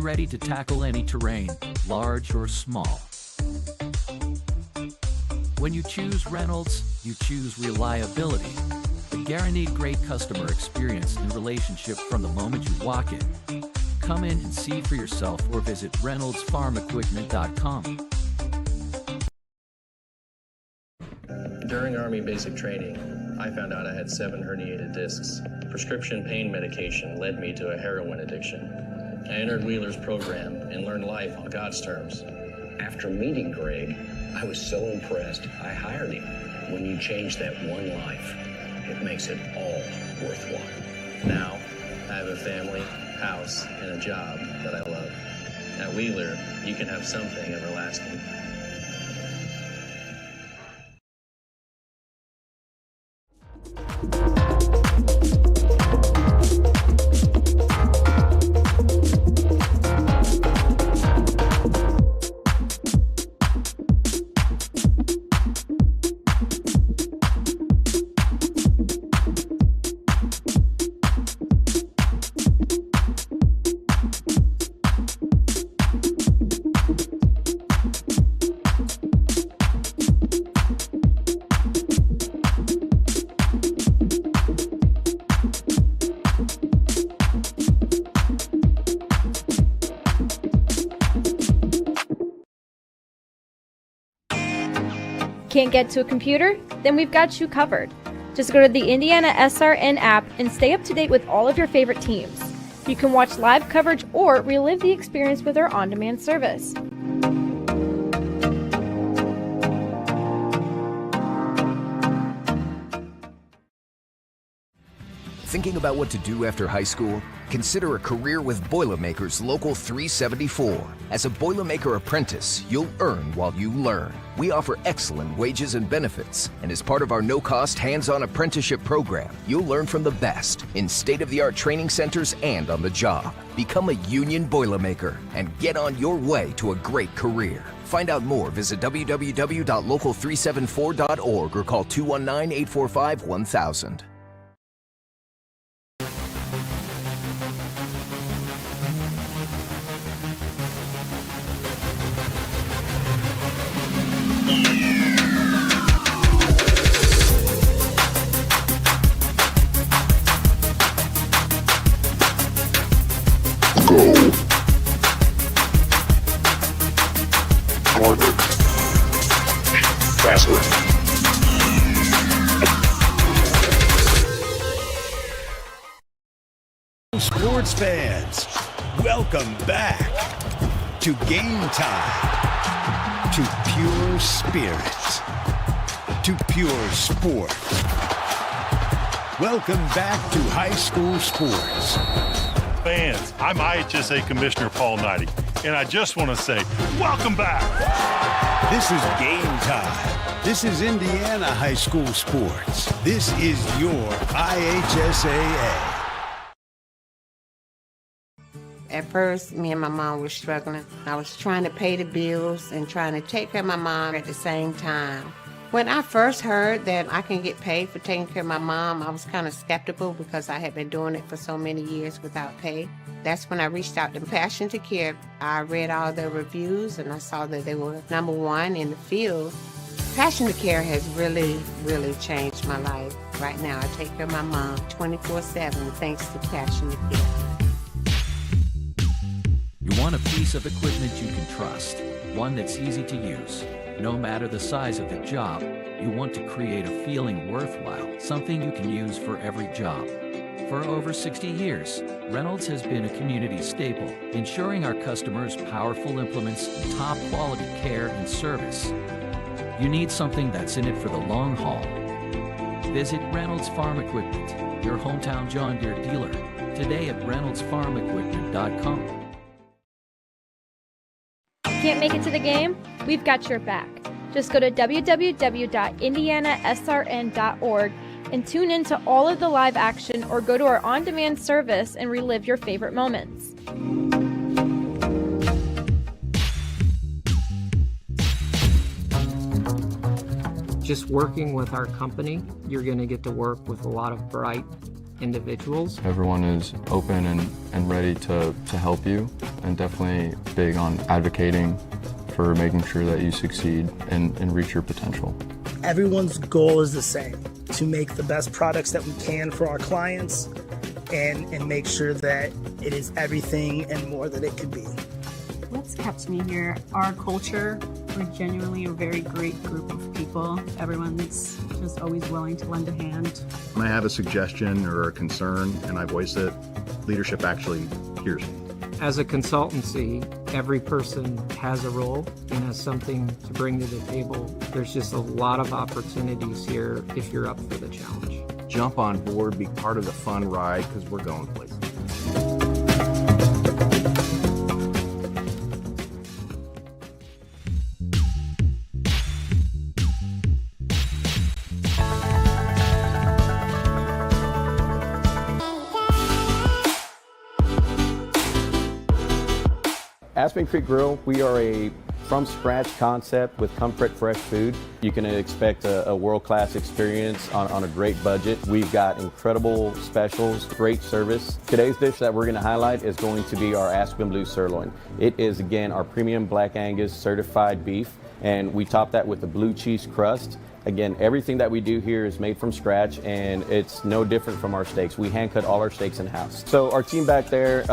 ready to tackle any terrain, large or small. When you choose Reynolds, you choose reliability. The guaranteed great customer experience and relationship from the moment you walk in. Come in and see for yourself or visit ReynoldsFarmEquipment.com. During Army basic training, I found out I had 7 herniated discs. Prescription pain medication led me to a heroin addiction. I entered Wheeler's program and learned life on God's terms. After meeting Greg, I was so impressed, I hired him. When you change that one life, it makes it all worthwhile. Now, I have a family, house, and a job that I love. At Wheeler, you can have something everlasting. Can't get to a computer? Then we've got you covered. Just go to the IndianaSRN app and stay up to date with all of your favorite teams. You can watch live coverage or relive the experience with our on-demand service. Thinking about what to do after high school? Consider a career with Boilermakers Local 374. As a Boilermaker apprentice, you'll earn while you learn. We offer excellent wages and benefits, and as part of our no-cost hands-on apprenticeship program, you'll learn from the best in state-of-the-art training centers and on the job. Become a union Boilermaker and get on your way to a great career. Find out more, visit www.local374.org or call 219-845-1000. Sports fans, welcome back to Game Time, to pure spirit, to pure sport. Welcome back to high school sports. Fans, I'm IHSA Commissioner Paul Knighty, and I just want to say, welcome back. This is Game Time. This is Indiana high school sports. This is your IHSAA. At first, me and my mom were struggling. I was trying to pay the bills and trying to take care of my mom at the same time. When I first heard that I can get paid for taking care of my mom, I was kind of skeptical because I had been doing it for so many years without pay. That's when I reached out to Passion to Care. I read all the reviews and I saw that they were #1 in the field. Passion to Care has really, really changed my life. Right now, I take care of my mom 24/7 thanks to Passion to Care. You want a piece of equipment you can trust, one that's easy to use. No matter the size of the job, you want to create a feeling worthwhile, something you can use for every job. For over 60 years, Reynolds has been a community staple, ensuring our customers powerful implements and top quality care and service. You need something that's in it for the long haul. Visit Reynolds Farm Equipment, your hometown John Deere dealer, today at ReynoldsFarmEquipment.com. Can't make it to the game? We've got your back. Just go to www.IndianaSRN.org and tune in to all of the live action or go to our on-demand service and relive your favorite moments. Just working with our company, you're going to get to work with a lot of bright, individuals. Everyone is open and ready to help you, and definitely big on advocating for making sure that you succeed and reach your potential. Everyone's goal is the same, to make the best products that we can for our clients and make sure that it is everything and more that it could be. What's kept me here? Our culture. We're genuinely a very great group of people. Everyone's just always willing to lend a hand. When I have a suggestion or a concern and I voice it, leadership actually hears me. As a consultancy, every person has a role and has something to bring to the table. There's just a lot of opportunities here if you're up for the challenge. Jump on board, be part of the fun ride, because we're going places. Aspen Creek Grill, we are a from-scratch concept with comfort fresh food. You can expect a world-class experience on a great budget. We've got incredible specials, great service. Today's dish that we're going to highlight is going to be our Aspen Blue Sirloin. It is, again, our premium Black Angus certified beef, and we top that with the blue cheese crust. Again, everything that we do here is made from scratch, and it's no different from our steaks. We hand cut all our steaks in-house. So our team back there,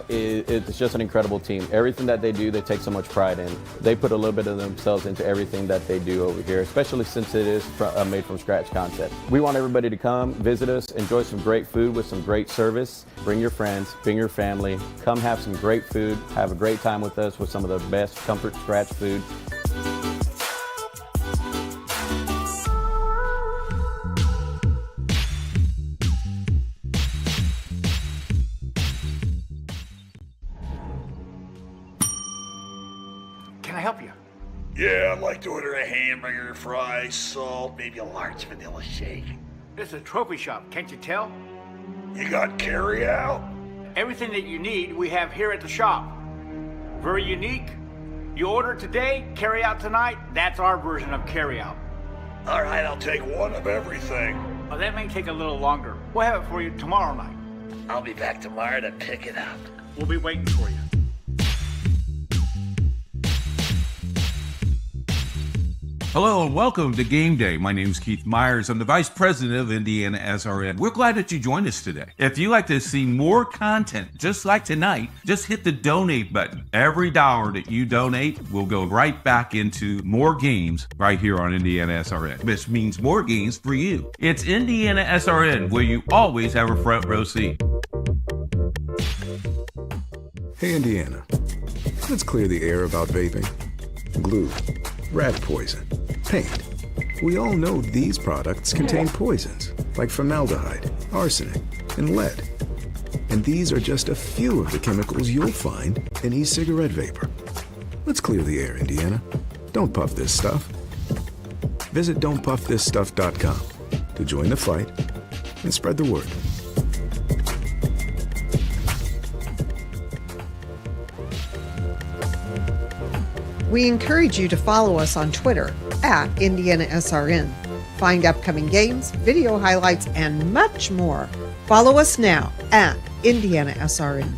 it's just an incredible team. Everything that they do, they take so much pride in. They put a little bit of themselves into everything that they do over here, especially since it is a made from scratch concept. We want everybody to come, visit us, enjoy some great food with some great service. Bring your friends, bring your family, come have some great food, have a great time with us with some of the best comfort scratch food. Yeah, I'd like to order a hamburger, fries, salt, maybe a large vanilla shake. This is a trophy shop, can't you tell? You got carry out? Everything that you need, we have here at the shop. Very unique. You order today, carry out tonight. That's our version of carry out. All right, I'll take one of everything. Well, that may take a little longer. We'll have it for you tomorrow night. I'll be back tomorrow to pick it up. We'll be waiting for you. Hello and welcome to Game Day. My name is Keith Myers. I'm the Vice President of IndianaSRN. We're glad that you joined us today. If you'd like to see more content just like tonight, just hit the donate button. Every dollar that you donate will go right back into more games right here on IndianaSRN. This means more games for you. It's IndianaSRN, where you always have a front row seat. Hey Indiana, let's clear the air about vaping. Glue, rat poison, paint. We all know these products contain poisons like formaldehyde, arsenic, and lead. And these are just a few of the chemicals you'll find in e-cigarette vapor. Let's clear the air, Indiana. Don't puff this stuff. Visit don'tpuffthisstuff.com to join the fight and spread the word. We encourage you to follow us on Twitter at IndianaSRN. Find upcoming games, video highlights, and much more. Follow us now at IndianaSRN.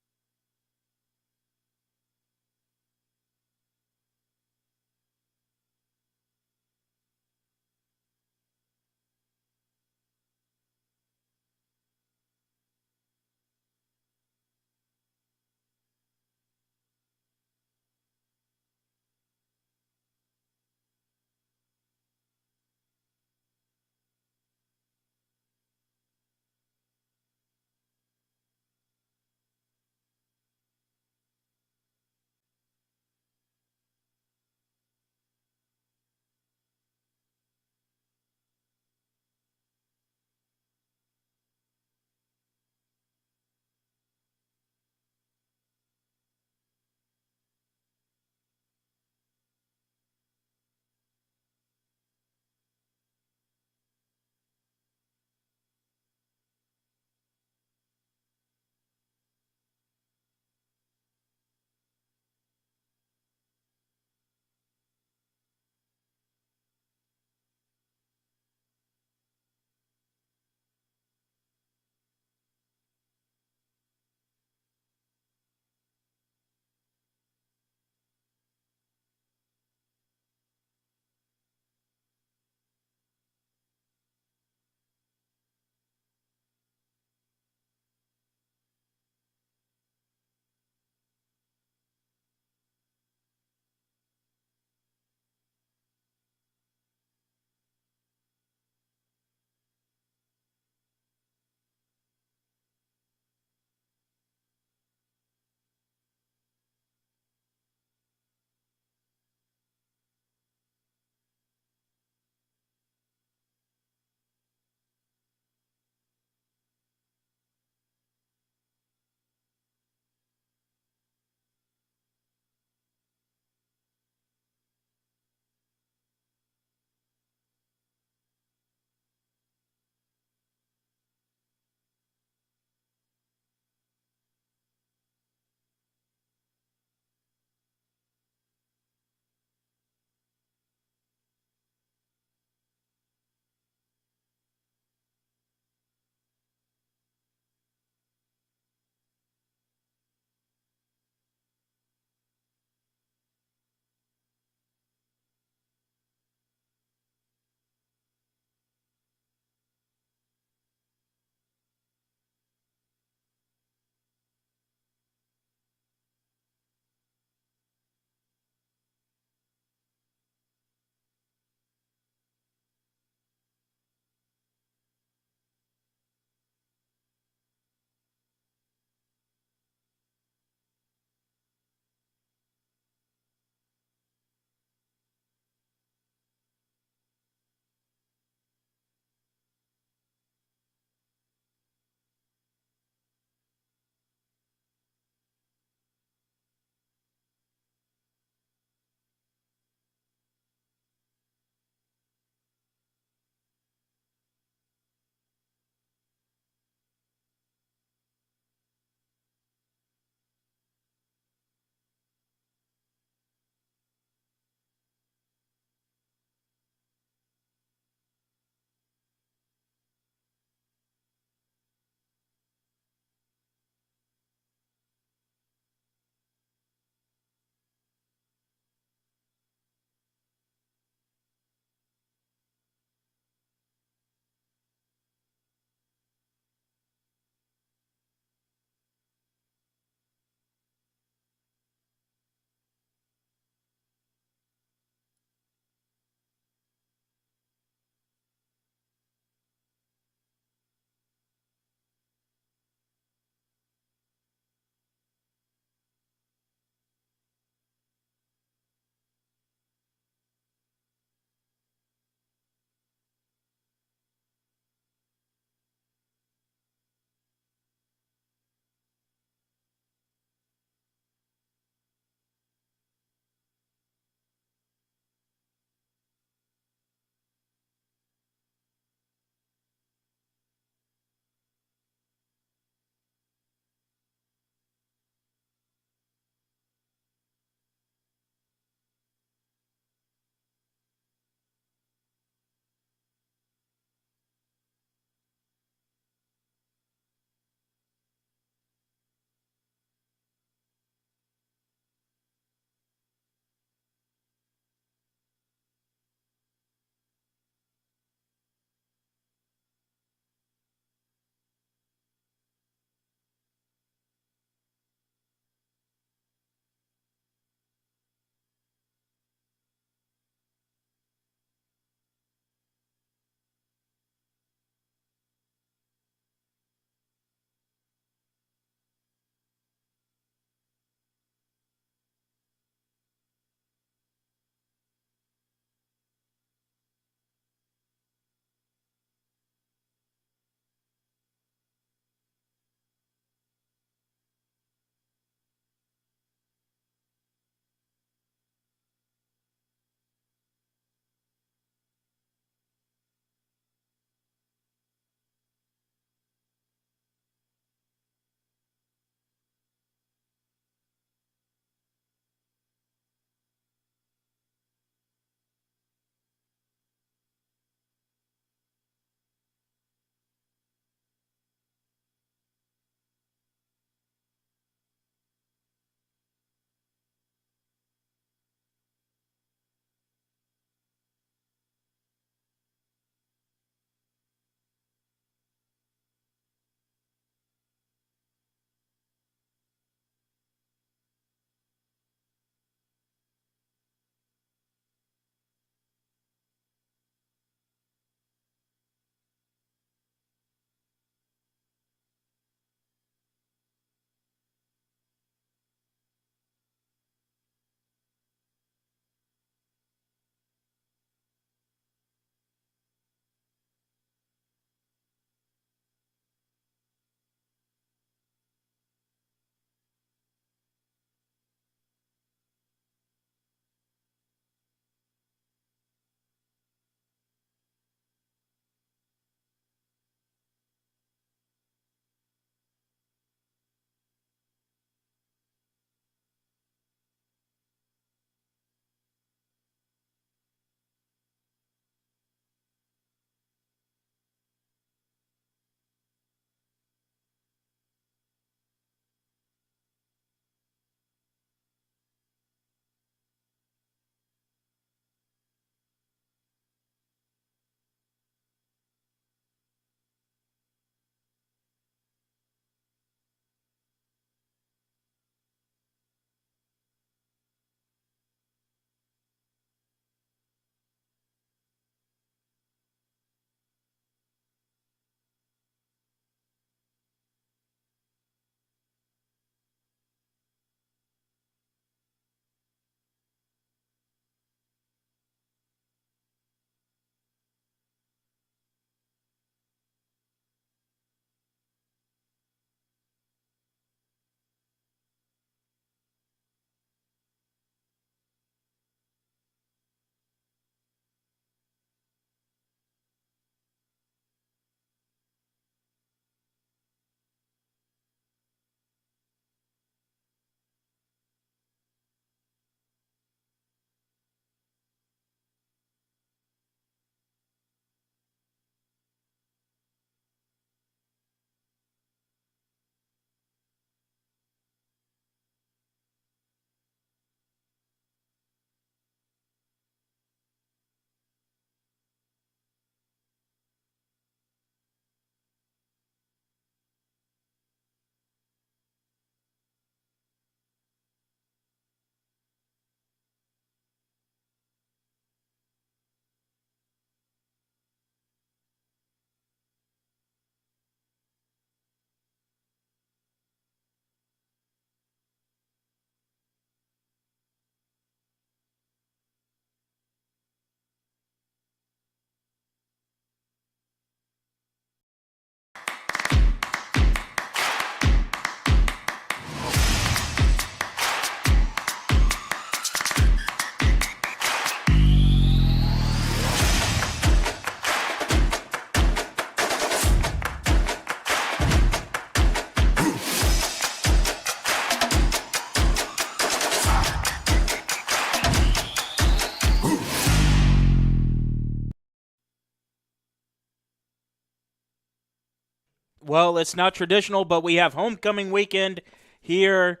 Well, it's not traditional, but we have homecoming weekend here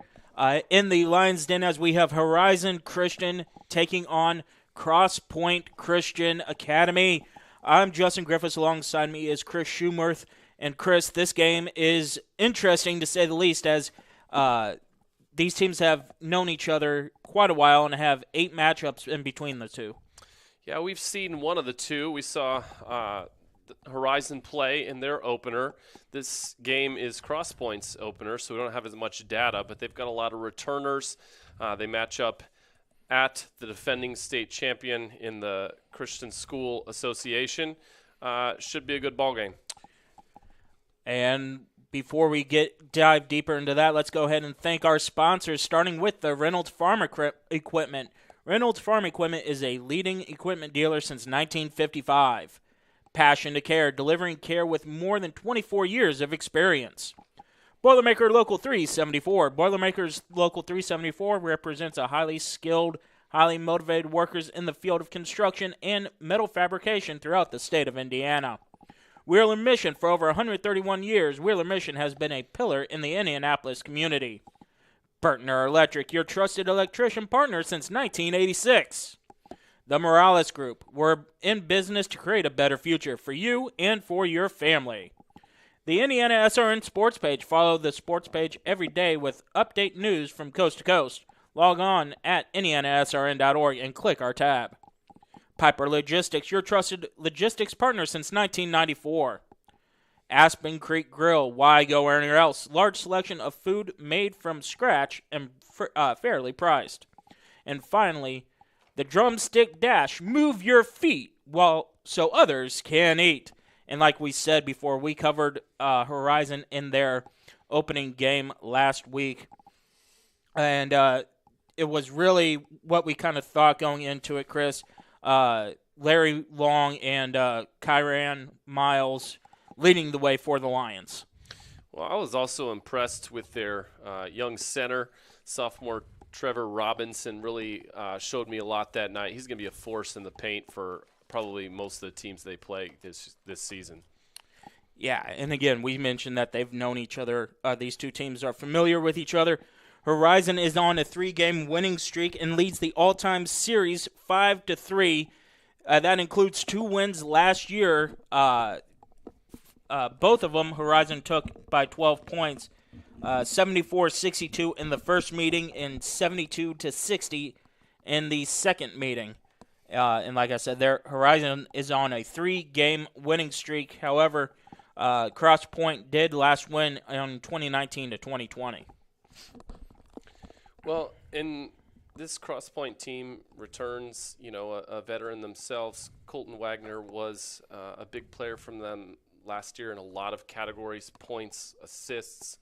in the Lions Den as we have Horizon Christian taking on Crosspoint Christian Academy. I'm Justin Griffiths. Alongside me is Chris Schumerth. And Chris, this game is interesting to say the least, as these teams have known each other quite a while and have 8 matchups in between the two. Yeah, we've seen one of the two. We saw Horizon play in their opener. This game is Crosspoint's opener, so we don't have as much data, but they've got a lot of returners. They match up at the defending state champion in the Christian School Association. Should be a good ball game. And before we dive deeper into that, let's go ahead and thank our sponsors, starting with the Reynolds Farm Equipment. Reynolds Farm Equipment is a leading equipment dealer since 1955. Passion to care, delivering care with more than 24 years of experience. Boilermaker Local 374. Boilermakers Local 374 represents a highly skilled, highly motivated workers in the field of construction and metal fabrication throughout the state of Indiana. Wheeler Mission. For over 131 years, Wheeler Mission has been a pillar in the Indianapolis community. Burtner Electric, your trusted electrician partner since 1986. The Morales Group. We're in business to create a better future for you and for your family. The IndianaSRN sports page. Follow the sports page every day with update news from coast to coast. Log on at IndianaSRN.org and click our tab. Piper Logistics, your trusted logistics partner since 1994. Aspen Creek Grill, why go anywhere else? Large selection of food made from scratch and fairly priced. And finally, the Drumstick Dash, move your feet so others can eat. And like we said before, we covered Horizon in their opening game last week. And it was really what we kind of thought going into it, Chris. Larry Long and Kyran Miles leading the way for the Lions. Well, I was also impressed with their young center, sophomore Trevor Robinson. Really showed me a lot that night. He's going to be a force in the paint for probably most of the teams they play this season. Yeah, and again, we mentioned that they've known each other. These two teams are familiar with each other. Horizon is on a 3-game winning streak and leads the all-time series 5-3. That includes 2 wins last year. Both of them Horizon took by 12 points. 74-62 in the first meeting and 72-60 in the second meeting. And like I said, their Horizon is on a 3-game winning streak. However, Crosspoint did last win on 2019 to 2020. Well, in this Crosspoint team returns, a veteran themselves. Colton Wagner was a big player from them last year in a lot of categories: points, assists,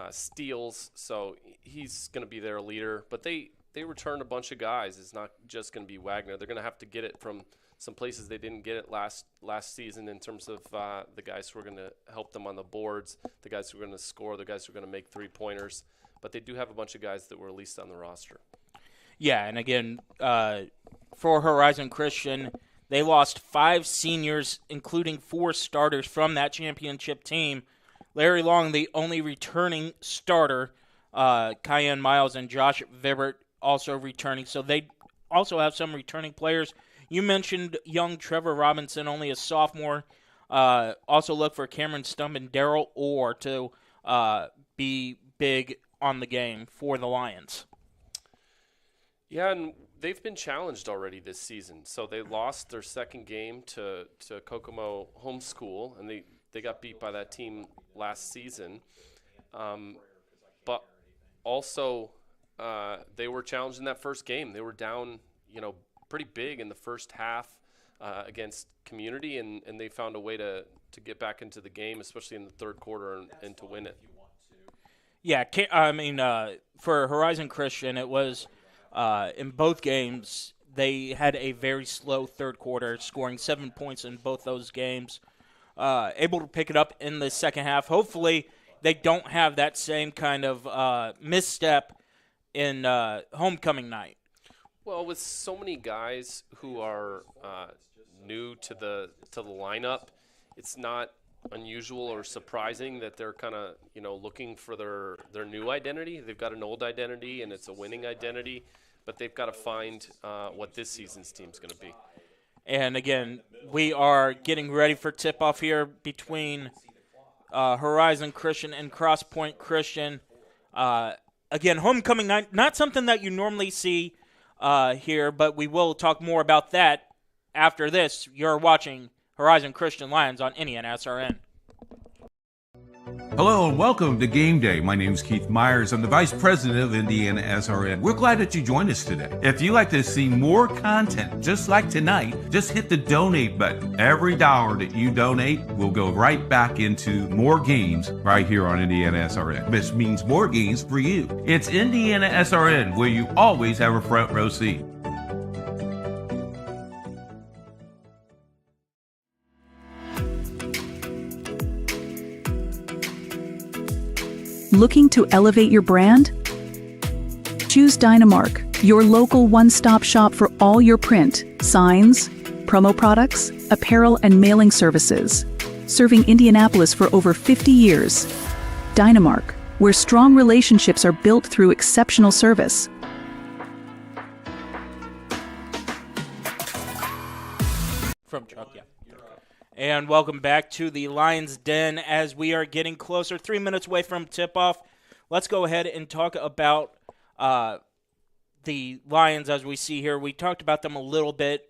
steals. So he's going to be their leader. But they returned a bunch of guys. It's not just going to be Wagner. They're going to have to get it from some places they didn't get it last season in terms of the guys who are going to help them on the boards, the guys who are going to score, the guys who are going to make three-pointers. But they do have a bunch of guys that were released on the roster. Yeah, and again, for Horizon Christian, they lost 5 seniors, including 4 starters from that championship team. Larry Long, the only returning starter. Kyan Miles and Josh Vibert also returning. So they also have some returning players. You mentioned young Trevor Robinson, only a sophomore. Also look for Cameron Stump and Darryl Orr to be big on the game for the Lions. Yeah, and they've been challenged already this season. So they lost their second game to Kokomo Homeschool, and they got beat by that team last season. But also they were challenged in that first game. They were down, pretty big in the first half against Community, and they found a way to get back into the game, especially in the third quarter, and to win it. Yeah, for Horizon Christian, it was in both games, they had a very slow third quarter, scoring 7 points in both those games. Able to pick it up in the second half. Hopefully, they don't have that same kind of misstep in homecoming night. Well, with so many guys who are new to the lineup, it's not unusual or surprising that they're kind of, looking for their new identity. They've got an old identity, and it's a winning identity, but they've got to find what this season's team's going to be. And again, we are getting ready for tip-off here between Horizon Christian and Crosspoint Christian. Again, homecoming night, not something that you normally see here, but we will talk more about that after this. You're watching Horizon Christian Lions on IndianaSRN. Hello and welcome to Game Day. My name is Keith Myers. I'm the Vice President of IndianaSRN. We're glad that you joined us today. If you'd like to see more content just like tonight, just hit the donate button. Every dollar that you donate will go right back into more games right here on IndianaSRN. This means more games for you. It's IndianaSRN, where you always have a front row seat. Looking to elevate your brand? Choose Dynamark, your local one-stop shop for all your print, signs, promo products, apparel, and mailing services. Serving Indianapolis for over 50 years. Dynamark, where strong relationships are built through exceptional service. From Chuck, yeah. And welcome back to the Lions Den as we are getting closer, 3 minutes away from tip-off. Let's go ahead and talk about the Lions as we see here. We talked about them a little bit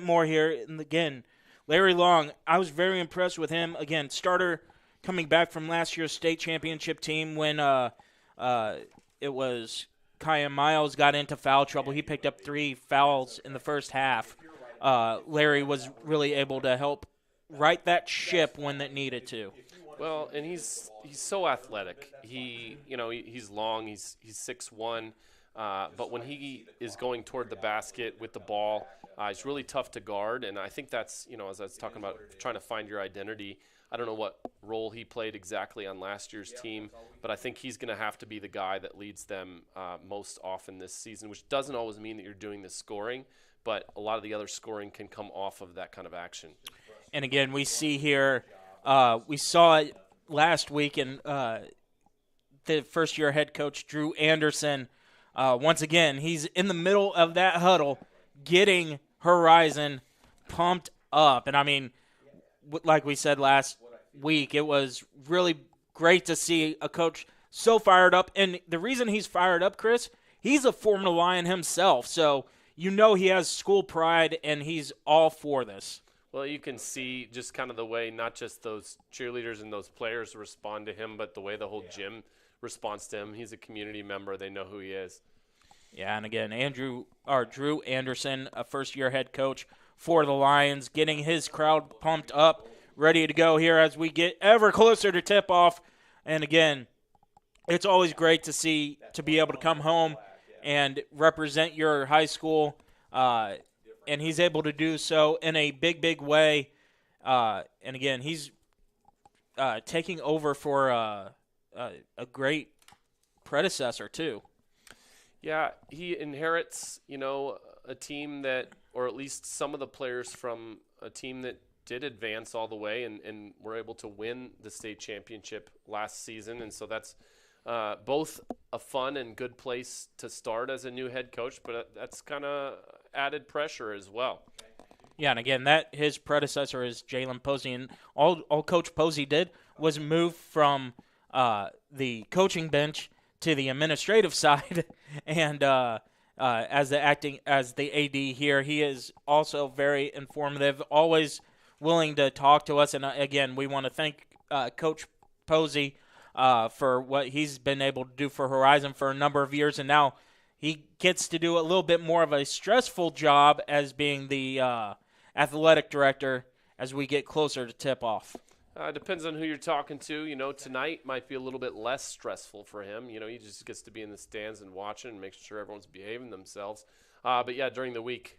more here. And again, Larry Long, I was very impressed with him. Again, starter coming back from last year's state championship team when it was Kaya Miles got into foul trouble. He picked up 3 fouls in the first half. Larry was really able to help right that ship when it needed to. Well, and he's so athletic. He's long. He's 6'1", but when he is going toward the basket with the ball, he's really tough to guard. And I think that's, as I was talking about trying to find your identity, I don't know what role he played exactly on last year's team, but I think he's going to have to be the guy that leads them most often this season, which doesn't always mean that you're doing the scoring, but a lot of the other scoring can come off of that kind of action. And again, we see here, we saw it last week in the first-year head coach, Drew Anderson. Once again, he's in the middle of that huddle getting Horizon pumped up. And, I mean, like we said last week, it was really great to see a coach so fired up. And the reason he's fired up, Chris, he's a former Lion himself. So he has school pride, and he's all for this. Well, you can see just kind of the way not just those cheerleaders and those players respond to him, but the way the whole gym responds to him. He's a community member. They know who he is. Yeah, and again, Drew Anderson, a first-year head coach for the Lions, getting his crowd pumped up, ready to go here as we get ever closer to tip-off. And again, it's always great to be able to come home and represent your high school, and he's able to do so in a big, big way. And again, he's taking over for a great predecessor too. Yeah, he inherits, a team that, or at least some of the players from a team that did advance all the way and were able to win the state championship last season. And so that's both a fun and good place to start as a new head coach, but that's kind of added pressure as well. Yeah, and again, his predecessor is Jalen Posey, and all Coach Posey did was move from the coaching bench to the administrative side, and as the AD here, he is also very informative, always willing to talk to us. And again, we want to thank Coach Posey for what he's been able to do for Horizon for a number of years, and now he gets to do a little bit more of a stressful job as being the athletic director as we get closer to tip-off. Depends on who you're talking to. Tonight might be a little bit less stressful for him. He just gets to be in the stands and watching and making sure everyone's behaving themselves. But, yeah, during the week,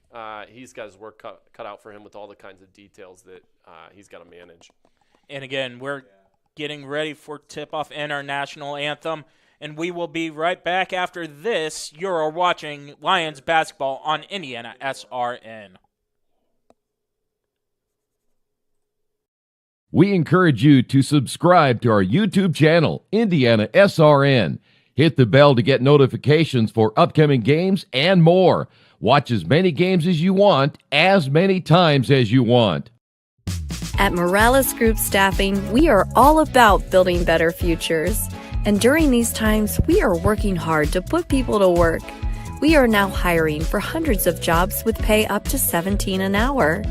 he's got his work cut out for him with all the kinds of details that he's got to manage. And, again, we're getting ready for tip-off and our national anthem. And we will be right back after this. You're watching Lions basketball on IndianaSRN. We encourage you to subscribe to our YouTube channel, IndianaSRN. Hit the bell to get notifications for upcoming games and more. Watch as many games as you want, as many times as you want. At Morales Group Staffing, we are all about building better futures. And during these times, we are working hard to put people to work. We are now hiring for hundreds of jobs with pay up to $17 an hour.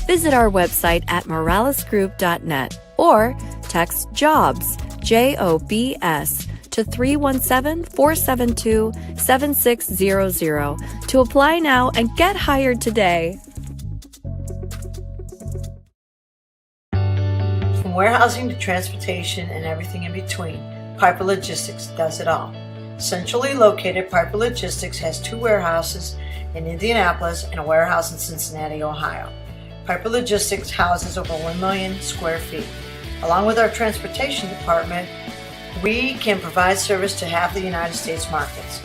Visit our website at moralesgroup.net or text JOBS, JOBS, to 317-472-7600 to apply now and get hired today. From warehousing to transportation and everything in between, Piper Logistics does it all. Centrally located, Piper Logistics has 2 warehouses in Indianapolis and a warehouse in Cincinnati, Ohio. Piper Logistics houses over 1 million square feet. Along with our transportation department, we can provide service to half the United States markets.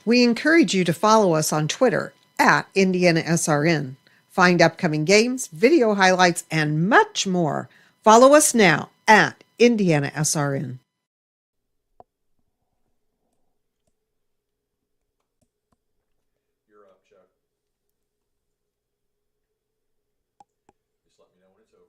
We encourage you to follow us on Twitter at IndianaSRN. Find upcoming games, video highlights, and much more. Follow us now at IndianaSRN. You're up, Chuck. Just let me know when it's over.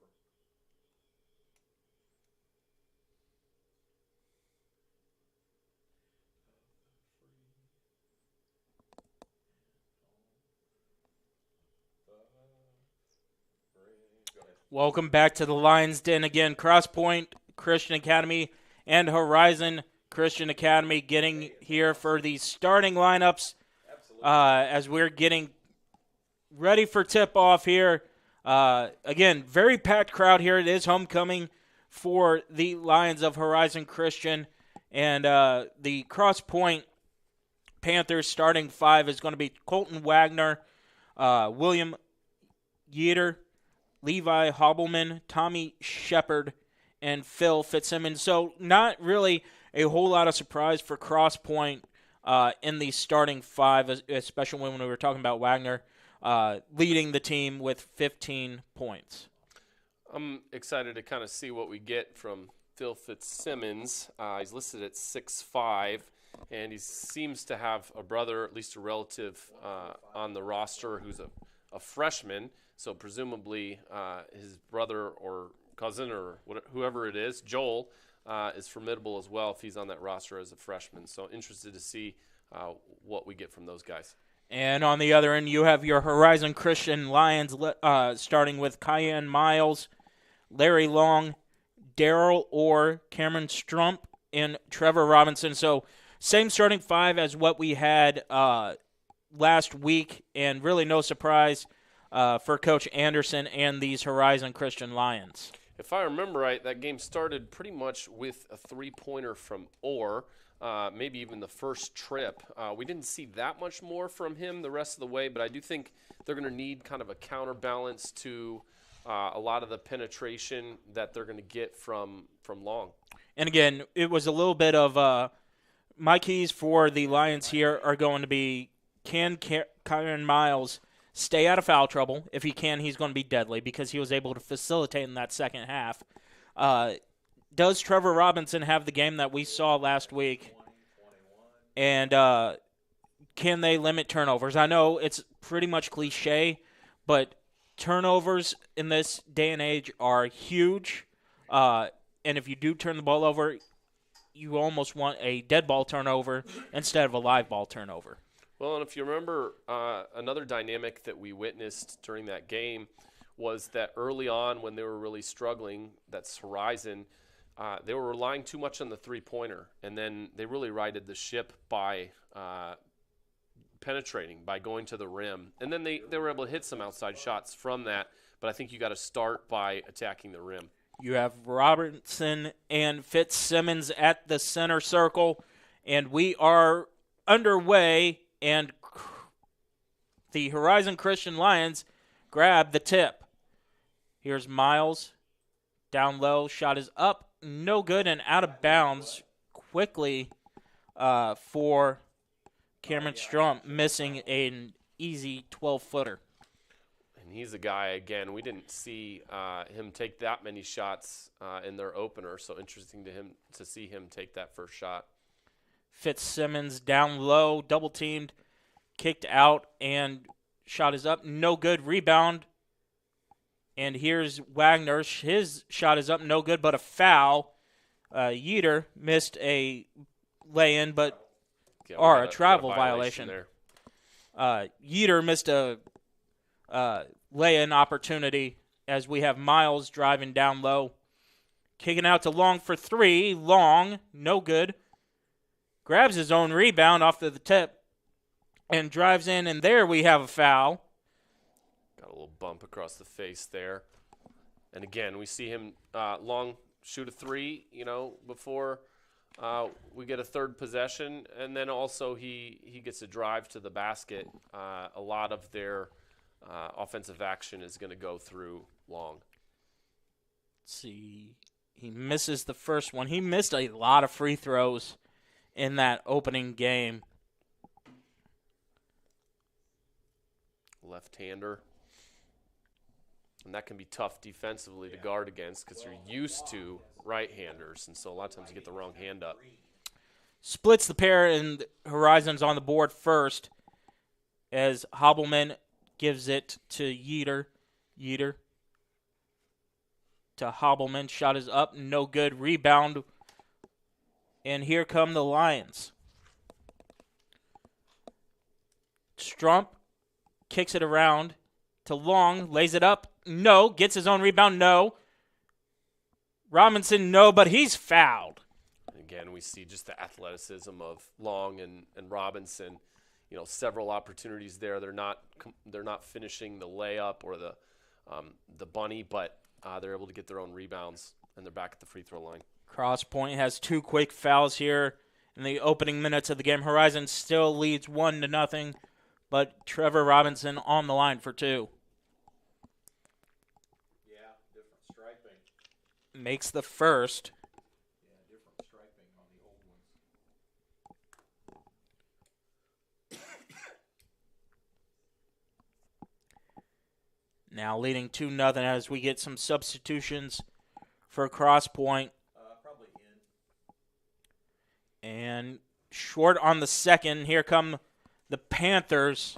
Welcome back to the Lions Den again. Crosspoint Christian Academy and Horizon Christian Academy getting here for the starting lineups as we're getting ready for tip-off here. Again, very packed crowd here. It is homecoming for the Lions of Horizon Christian. And the Crosspoint Panthers starting 5 is going to be Colton Wagner, William Yeater, Levi Hobbleman, Tommy Shepard, and Phil Fitzsimmons. So not really a whole lot of surprise for Crosspoint in the starting 5, especially when we were talking about Wagner leading the team with 15 points. I'm excited to kind of see what we get from Phil Fitzsimmons. He's listed at 6'5", and he seems to have a brother, at least a relative, on the roster who's a freshman. So presumably his brother or cousin or whoever it is, Joel, is formidable as well if he's on that roster as a freshman. So interested to see what we get from those guys. And on the other end, you have your Horizon Christian Lions starting with Cayenne Miles, Larry Long, Daryl Orr, Cameron Strump, and Trevor Robinson. So same starting 5 as what we had last week, and really no surprise for Coach Anderson and these Horizon Christian Lions. If I remember right, that game started pretty much with a 3-pointer from Orr, maybe even the first trip. We didn't see that much more from him the rest of the way, but I do think they're going to need kind of a counterbalance to a lot of the penetration that they're going to get from Long. And again, it was a little bit of my keys for the Lions here are going to be can Kyron Miles stay out of foul trouble. If he can, he's going to be deadly because he was able to facilitate in that second half. Does Trevor Robinson have the game that we saw last week? And can they limit turnovers? I know it's pretty much cliche, but turnovers in this day and age are huge. And if you do turn the ball over, you almost want a dead ball turnover instead of a live ball turnover. Well, and if you remember, another dynamic that we witnessed during that game was that early on when they were really struggling, that's Horizon, they were relying too much on the three-pointer, and then they really righted the ship by penetrating, by going to the rim. And then they were able to hit some outside shots from that, but I think you got to start by attacking the rim. You have Robertson and Fitzsimmons at the center circle, and we are underway. And the Horizon Christian Lions grab the tip. Here's Miles. Down low. Shot is up. No good and out of bounds quickly for Cameron Strump missing an easy 12-footer. And he's a guy, again, we didn't see him take that many shots in their opener, so interesting to see him take that first shot. Fitzsimmons down low, double-teamed, kicked out, and shot is up. No good. Rebound. And here's Wagner. His shot is up. No good, but a foul. Yeater missed a lay-in, or a travel violation. Yeater missed a lay-in opportunity as we have Miles driving down low. Kicking out to Long for three. Long, no good. Grabs his own rebound off of the tip and drives in, and there we have a foul. Got a little bump across the face there. And again, we see him Long shoot a three, before we get a third possession. And then also he gets a drive to the basket. A lot of their offensive action is going to go through Long. Let's see. He misses the first one. He missed a lot of free throws in that opening game. Left-hander. And that can be tough defensively to guard against because you're used to right-handers, and so a lot of times you get the wrong hand up. Splits the pair, and Horizon's on the board first as Hobbleman gives it to Yeater. Yeater to Hobbleman. Shot is up. No good. Rebound. And here come the Lions. Strump kicks it around to Long. Lays it up. No. Gets his own rebound. No. Robinson, no, but he's fouled. Again, we see just the athleticism of Long and Robinson. Several opportunities there. They're not finishing the layup or the bunny, but they're able to get their own rebounds, and they're back at the free throw line. Crosspoint has two quick fouls here in the opening minutes of the game. Horizon still leads 1-0, but Trevor Robinson on the line for two. Yeah, different striping. Makes the first. Yeah, different striping on the old ones. Now leading 2-0 as we get some substitutions for Crosspoint. Probably in. And short on the second. Here come the Panthers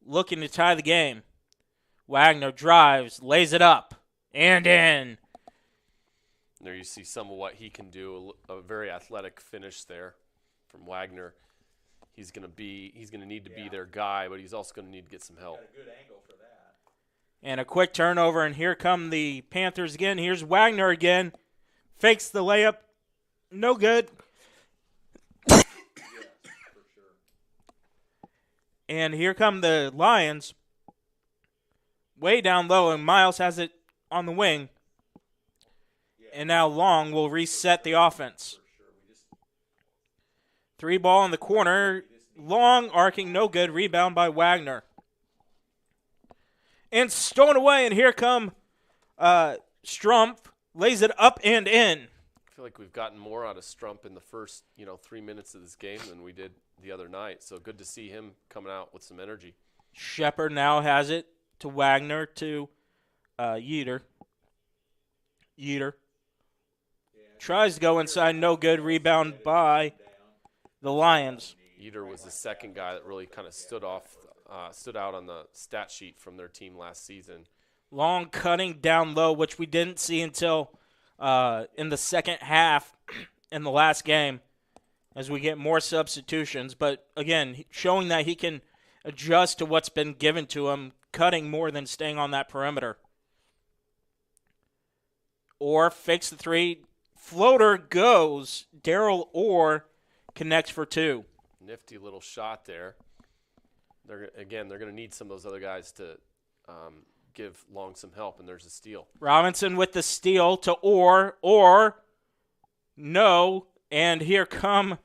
looking to tie the game. Wagner drives, lays it up, and in. There you see some of what he can do, a very athletic finish there from Wagner. He's going to need to be their guy, but he's also going to need to get some help. Got a good angle for that. And a quick turnover, and here come the Panthers again. Here's Wagner again. Fakes the layup. No good. Yes, for sure. And here come the Lions. Way down low, and Miles has it on the wing. And now Long will reset the offense. Three ball in the corner. Long arcing, no good. Rebound by Wagner. And stolen away, and here come Strump. Lays it up and in. I feel like we've gotten more out of Strump in the first 3 minutes of this game than we did the other night. So good to see him coming out with some energy. Shepard now has it to Wagner to Yeater. Yeater. Tries to go inside, no good. Rebound by the Lions. Yeater was the second guy that really kind of stood out on the stat sheet from their team last season. Long cutting down low, which we didn't see until in the second half in the last game as we get more substitutions. But, again, showing that he can adjust to what's been given to him, cutting more than staying on that perimeter. Orr fakes the three. Floater goes. Daryl Orr connects for two. Nifty little shot there. They're going to need some of those other guys to give Long some help, and there's a steal. Robinson with the steal to Orr. Orr, no. And here come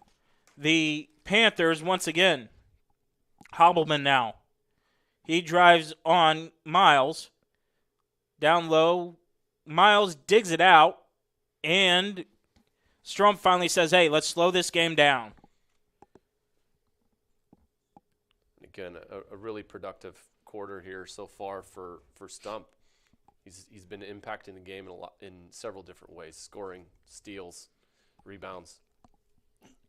the Panthers once again. Hobbleman now. He drives on Miles. Down low. Miles digs it out. And Strom finally says, hey, let's slow this game down. again, a really productive quarter here so far for Stump. He's been impacting the game in several different ways: scoring, steals, rebounds.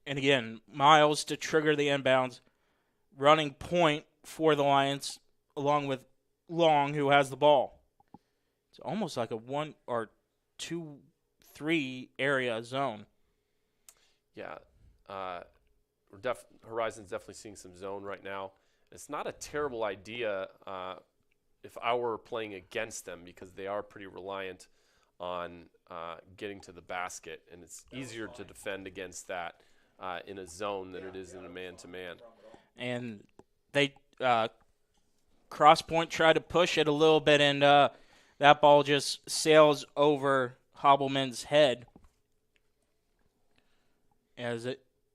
And again, Miles to trigger the inbounds, running point for the Lions, along with Long, who has the ball. It's almost like a 1 or 2-3 area zone. Yeah, Horizon's definitely seeing some zone right now. It's not a terrible idea if I were playing against them, because they are pretty reliant on getting to the basket, and it's easier to defend against that in a zone than it is in a man-to-man. And they Crosspoint tried to push it a little bit, and that ball just sails over Hobbleman's head. As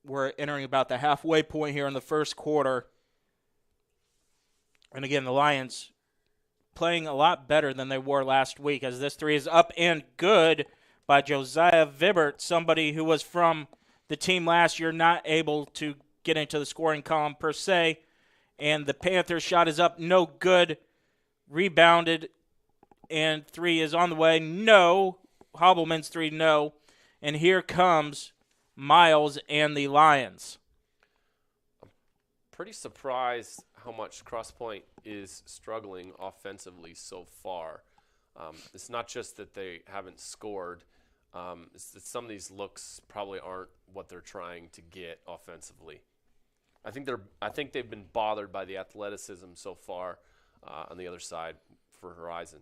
we're entering about the halfway point here in the first quarter. And again, the Lions playing a lot better than they were last week, as this three is up and good by Josiah Vibert, somebody who was from the team last year, not able to get into the scoring column per se. And the Panthers shot is up, no good. Rebounded, and three is on the way. No. Hobbleman's three, no. And here comes Miles and the Lions. I'm pretty surprised how much Crosspoint is struggling offensively so far. It's not just that they haven't scored. It's that some of these looks probably aren't what they're trying to get offensively. I think they've been bothered by the athleticism so far on the other side for Horizon.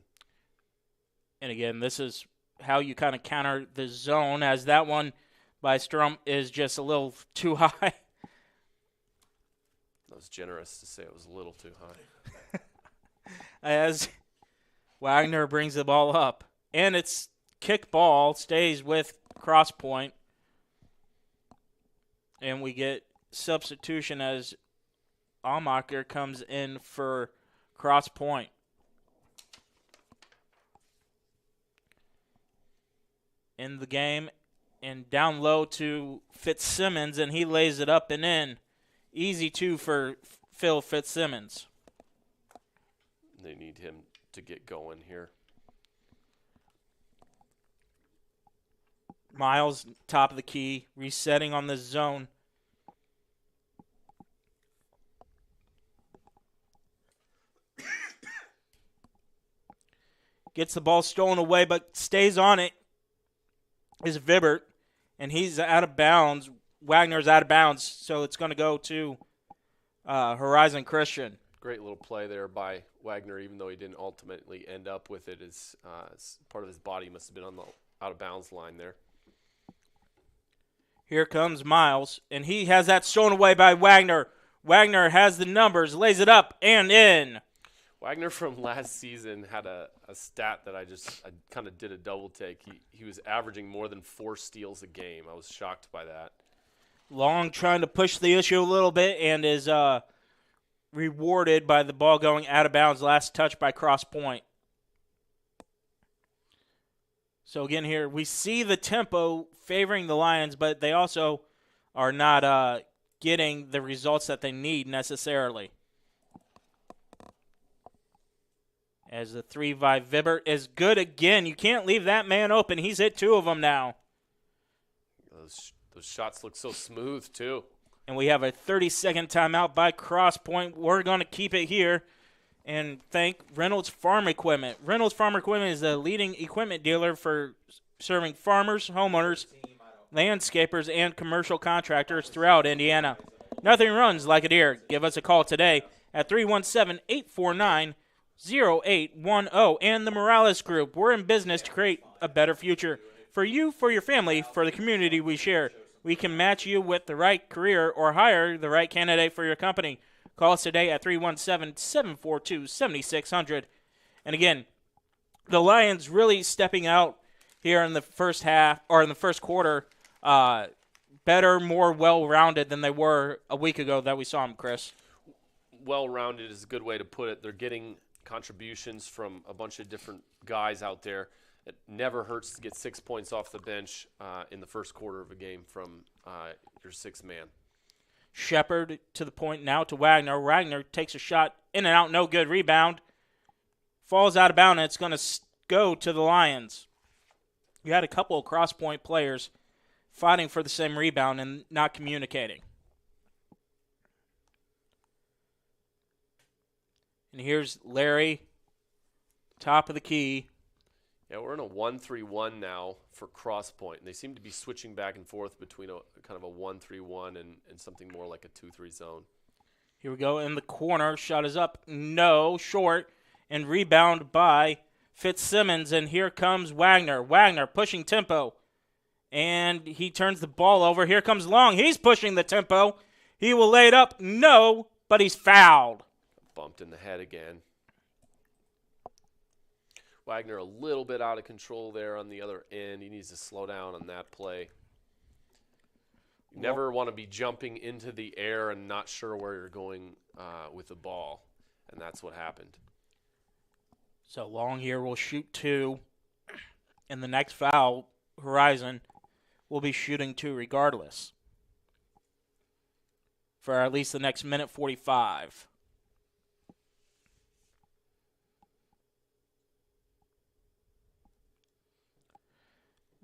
And again, this is how you kind of counter the zone, as that one by Strump is just a little too high. That was generous to say it was a little too high. As Wagner brings the ball up. And it's kick ball, stays with Crosspoint. And we get substitution as Almacher comes in for Crosspoint. In the game, and down low to Fitzsimmons, and he lays it up and in. Easy two for Phil Fitzsimmons. They need him to get going here. Miles, top of the key, resetting on the zone. Gets the ball stolen away, but stays on it is Vibert, and he's out of bounds. Wagner's out of bounds, so it's going to go to Horizon Christian. Great little play there by Wagner, even though he didn't ultimately end up with it. As part of his body must have been on the out-of-bounds line there. Here comes Miles, and he has that stolen away by Wagner. Wagner has the numbers, lays it up, and in. Wagner from last season had a stat that I kind of did a double take. He was averaging more than 4 steals a game. I was shocked by that. Long trying to push the issue a little bit, and is rewarded by the ball going out of bounds. Last touch by Crosspoint. So again here, we see the tempo favoring the Lions, but they also are not getting the results that they need necessarily. As the 3 by Vibert is good again. You can't leave that man open. He's hit 2 of them now. Those shots look so smooth, too. And we have a 30-second timeout by Crosspoint. We're going to keep it here and thank Reynolds Farm Equipment. Reynolds Farm Equipment is the leading equipment dealer for serving farmers, homeowners, landscapers, and commercial contractors throughout Indiana. Nothing runs like it here. Give us a call today at 317-849-0810 and the Morales Group. We're in business to create a better future for you, for your family, for the community we share. We can match you with the right career or hire the right candidate for your company. Call us today at 317-742-7600. And again, the Lions really stepping out here in the first half or in the first quarter, better, more well-rounded than they were a week ago that we saw them, Chris. Well-rounded is a good way to put it. They're getting contributions from a bunch of different guys out there. It never hurts to get 6 points off the bench in the first quarter of a game from your 6th man. Shepard to the point now to Wagner. Wagner takes a shot in and out, no good. Rebound. Falls out of bounds, and it's going to go to the Lions. You had a couple of Crosspoint players fighting for the same rebound and not communicating. And here's Larry, top of the key. Yeah, we're in a 1-3-1 now for Crosspoint. They seem to be switching back and forth between a kind of a 1-3-1 and something more like a 2-3 zone. Here we go in the corner. Shot is up. No, short. And rebound by Fitzsimmons. And here comes Wagner. Wagner pushing tempo. And he turns the ball over. Here comes Long. He's pushing the tempo. He will lay it up. No, but he's fouled. Bumped in the head again. Wagner a little bit out of control there on the other end. He needs to slow down on that play. You never want to be jumping into the air and not sure where you're going with the ball, and that's what happened. So Long here will shoot 2, and the next foul, Horizon, will be shooting 2 regardless for at least the next minute 45.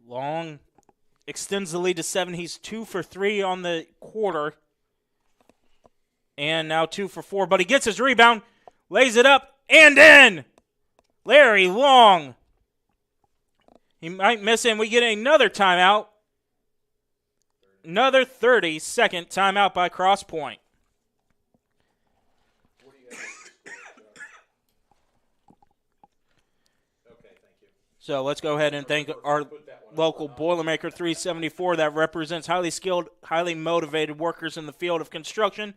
Long extends the lead to 7. He's 2 for 3 on the quarter. And now 2 for 4. But he gets his rebound, lays it up, and in! Larry Long. He might miss it, and we get another timeout. Another 30-second timeout by Crosspoint. So let's go ahead and thank our local Boilermaker 374 that represents highly skilled, highly motivated workers in the field of construction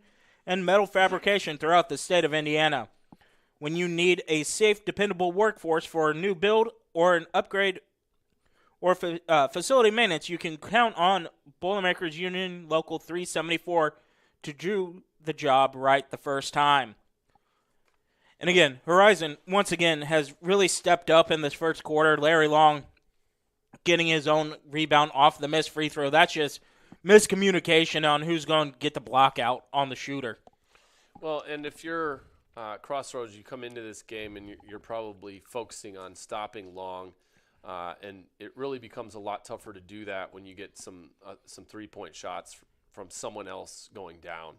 and metal fabrication throughout the state of Indiana. When you need a safe, dependable workforce for a new build or an upgrade or facility maintenance, you can count on Boilermakers Union Local 374 to do the job right the first time. And again, Horizon, once again, has really stepped up in this first quarter. Larry Long getting his own rebound off the missed free throw. That's just miscommunication on who's going to get the block out on the shooter. Well, and if you're Crossroads, you come into this game and you're probably focusing on stopping Long, and it really becomes a lot tougher to do that when you get some three-point shots from someone else going down.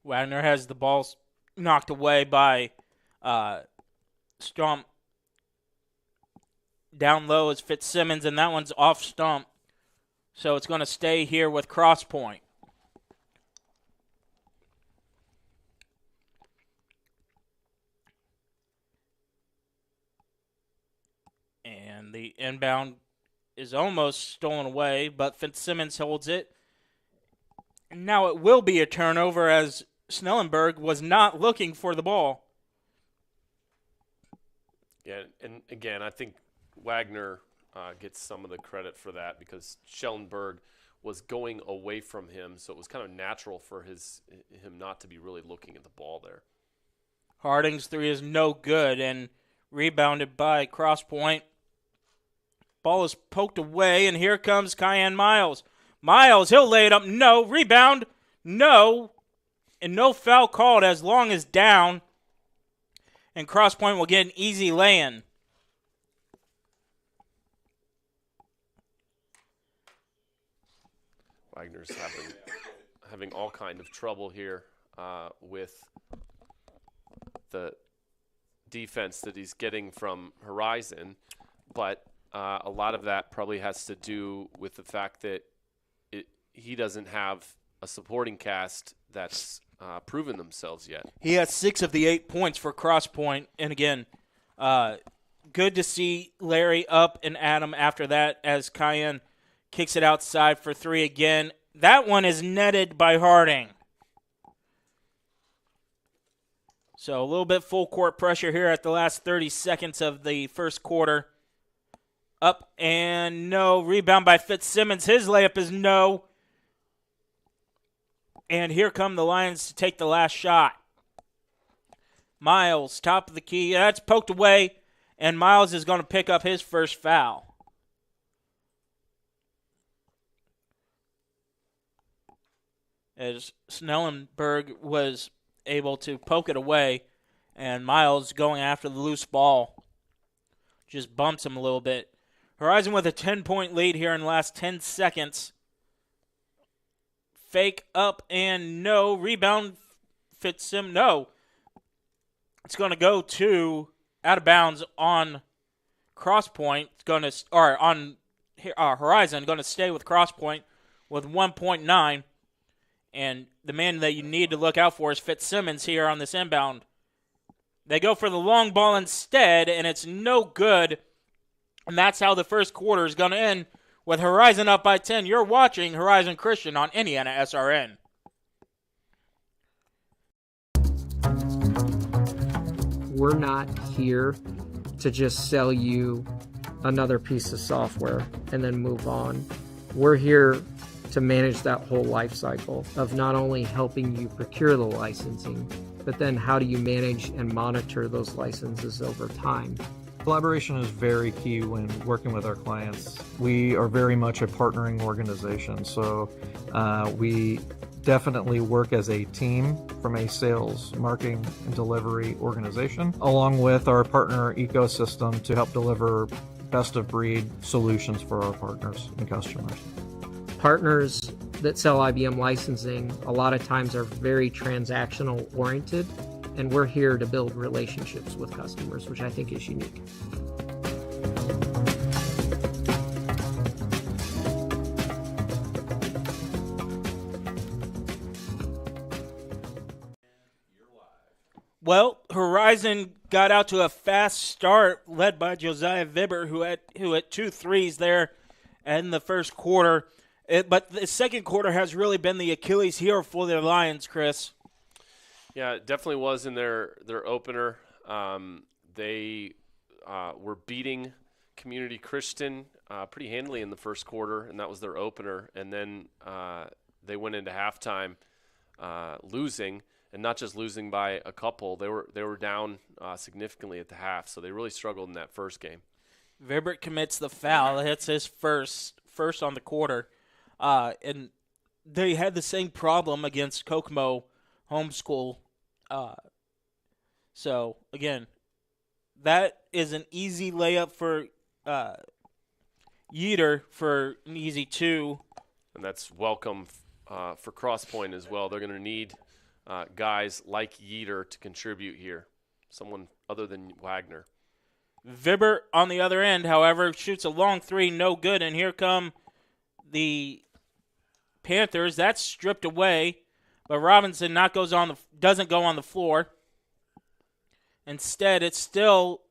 Wagner has the ball knocked away by Stump. Down low is Fitzsimmons, and that one's off Stump. So it's going to stay here with Crosspoint. And the inbound is almost stolen away, but Fitzsimmons holds it. And now it will be a turnover as Snellenberg was not looking for the ball. Yeah, and again, I think Wagner gets some of the credit for that because Schellenberg was going away from him, so it was kind of natural for him not to be really looking at the ball there. Harding's three is no good and rebounded by Crosspoint. Ball is poked away, and here comes Kyan Miles. Miles, he'll lay it up. No. Rebound. No. And no foul called as Long as down. And Crosspoint will get an easy lay-in. Wagner's having all kind of trouble here with the defense that he's getting from Horizon, but a lot of that probably has to do with the fact that he doesn't have a supporting cast that's proven themselves yet. He has 6 of the 8 points for Crosspoint, and again, good to see Larry up and Adam after that as Kyan kicks it outside for 3 again. That one is netted by Harding. So a little bit full court pressure here at the last 30 seconds of the first quarter. Up and no. Rebound by Fitzsimmons. His layup is no. And here come the Lions to take the last shot. Miles, top of the key. That's poked away. And Miles is going to pick up his first foul. as Snellenberg was able to poke it away, and Miles going after the loose ball just bumps him a little bit. Horizon with a 10-point lead here in the last 10 seconds. Fake up and no. Rebound Fitzsimmons. No. It's going to go to out of bounds on Crosspoint. It's going to, or on Horizon, going to stay with Crosspoint with 1.9. And the man that you need to look out for is Fitzsimmons here on this inbound. They go for the long ball instead, and it's no good. And that's how the first quarter is going to end, with Horizon up by 10. You're watching Horizon Christian on IndianaSRN. We're not here to just sell you another piece of software and then move on. We're here to manage that whole life cycle of not only helping you procure the licensing, but then how do you manage and monitor those licenses over time. Collaboration is very key when working with our clients. We are very much a partnering organization, so we definitely work as a team from a sales, marketing, and delivery organization, along with our partner ecosystem to help deliver best-of-breed solutions for our partners and customers. Partners that sell IBM licensing a lot of times are very transactional oriented, and we're here to build relationships with customers, which I think is unique. Well, Horizon got out to a fast start, led by Josiah Vibber, who had 2 threes there in the first quarter. But the second quarter has really been the Achilles heel for the Lions, Chris. Yeah, it definitely was in their opener. They were beating Community Christian pretty handily in the first quarter, and that was their opener. And then they went into halftime losing, and not just losing by a couple. They were down significantly at the half, so they really struggled in that first game. Vibert commits the foul. Hits his first on the quarter. And they had the same problem against Kokomo Homeschool. So, again, that is an easy layup for Yeater for an easy 2. And that's welcome for Crosspoint as well. They're going to need guys like Yeater to contribute here, someone other than Wagner. Vibber on the other end, however, shoots a long 3, no good, and here come the Panthers. That's stripped away, but Robinson doesn't go on the floor. Instead, it's still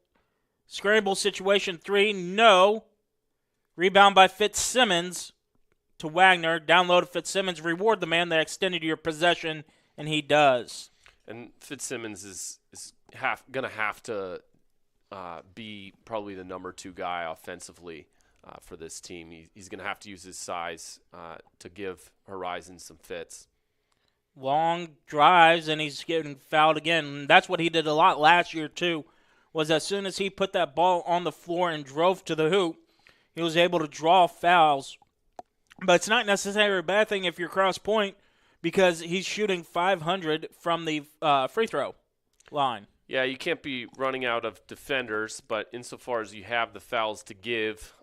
scramble situation 3, no. Rebound by Fitzsimmons to Wagner. Down low to Fitzsimmons. Reward the man that extended your possession, and he does. And Fitzsimmons is going to have to be probably the number 2 guy offensively for this team. He's going to have to use his size to give Horizon some fits. Long drives, and he's getting fouled again. And that's what he did a lot last year, too, was as soon as he put that ball on the floor and drove to the hoop, he was able to draw fouls. But it's not necessarily a bad thing if you're Crosspoint, because he's shooting 500 from the free throw line. Yeah, you can't be running out of defenders, but insofar as you have the fouls to give,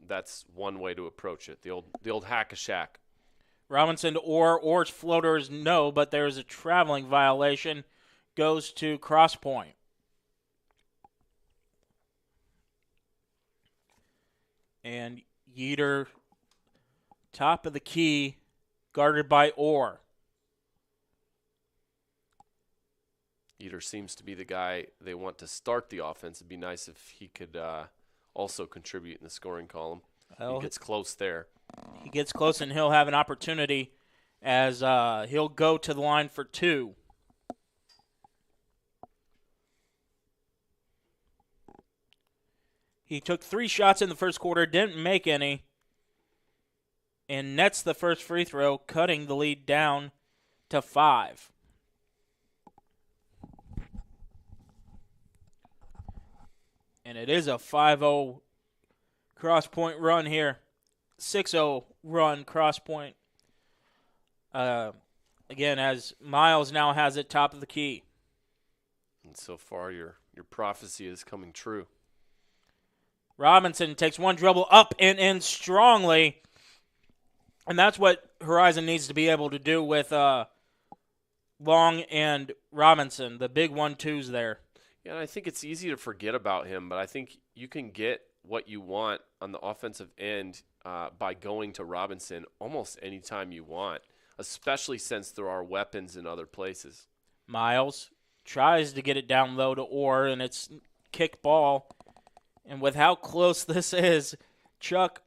that's one way to approach it. The old hack-a-shack. Robinson to Orr's floater is no, but there's a traveling violation. Goes to Crosspoint. And Yeater, top of the key, guarded by Orr. Yeater seems to be the guy they want to start the offense. It'd be nice if he could also contribute in the scoring column. He gets close there. He gets close, and he'll have an opportunity as he'll go to the line for 2. He took 3 shots in the first quarter, didn't make any, and nets the first free throw, cutting the lead down to 5. And it is a 5-0 Crosspoint run here. 6-0 run Crosspoint. again, as Miles now has it top of the key. And so far, your prophecy is coming true. Robinson takes one dribble up and in strongly. And that's what Horizon needs to be able to do with Long and Robinson, the big 1-2s there. Yeah, and I think it's easy to forget about him, but I think you can get what you want on the offensive end by going to Robinson almost any time you want, especially since there are weapons in other places. Miles tries to get it down low to Orr, and it's kick ball. And with how close this is, Chuck,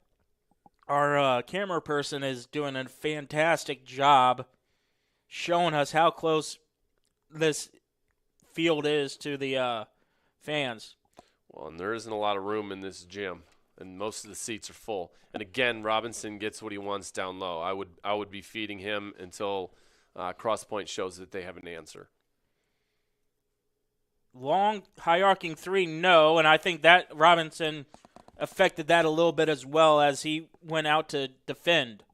our camera person, is doing a fantastic job showing us how close this field is to the fans. Well, and there isn't a lot of room in this gym, and most of the seats are full. And again, Robinson gets what he wants down low. I would be feeding him until Crosspoint shows that they have an answer. Long high arcing three, no, and I think that Robinson affected that a little bit as well as he went out to defend.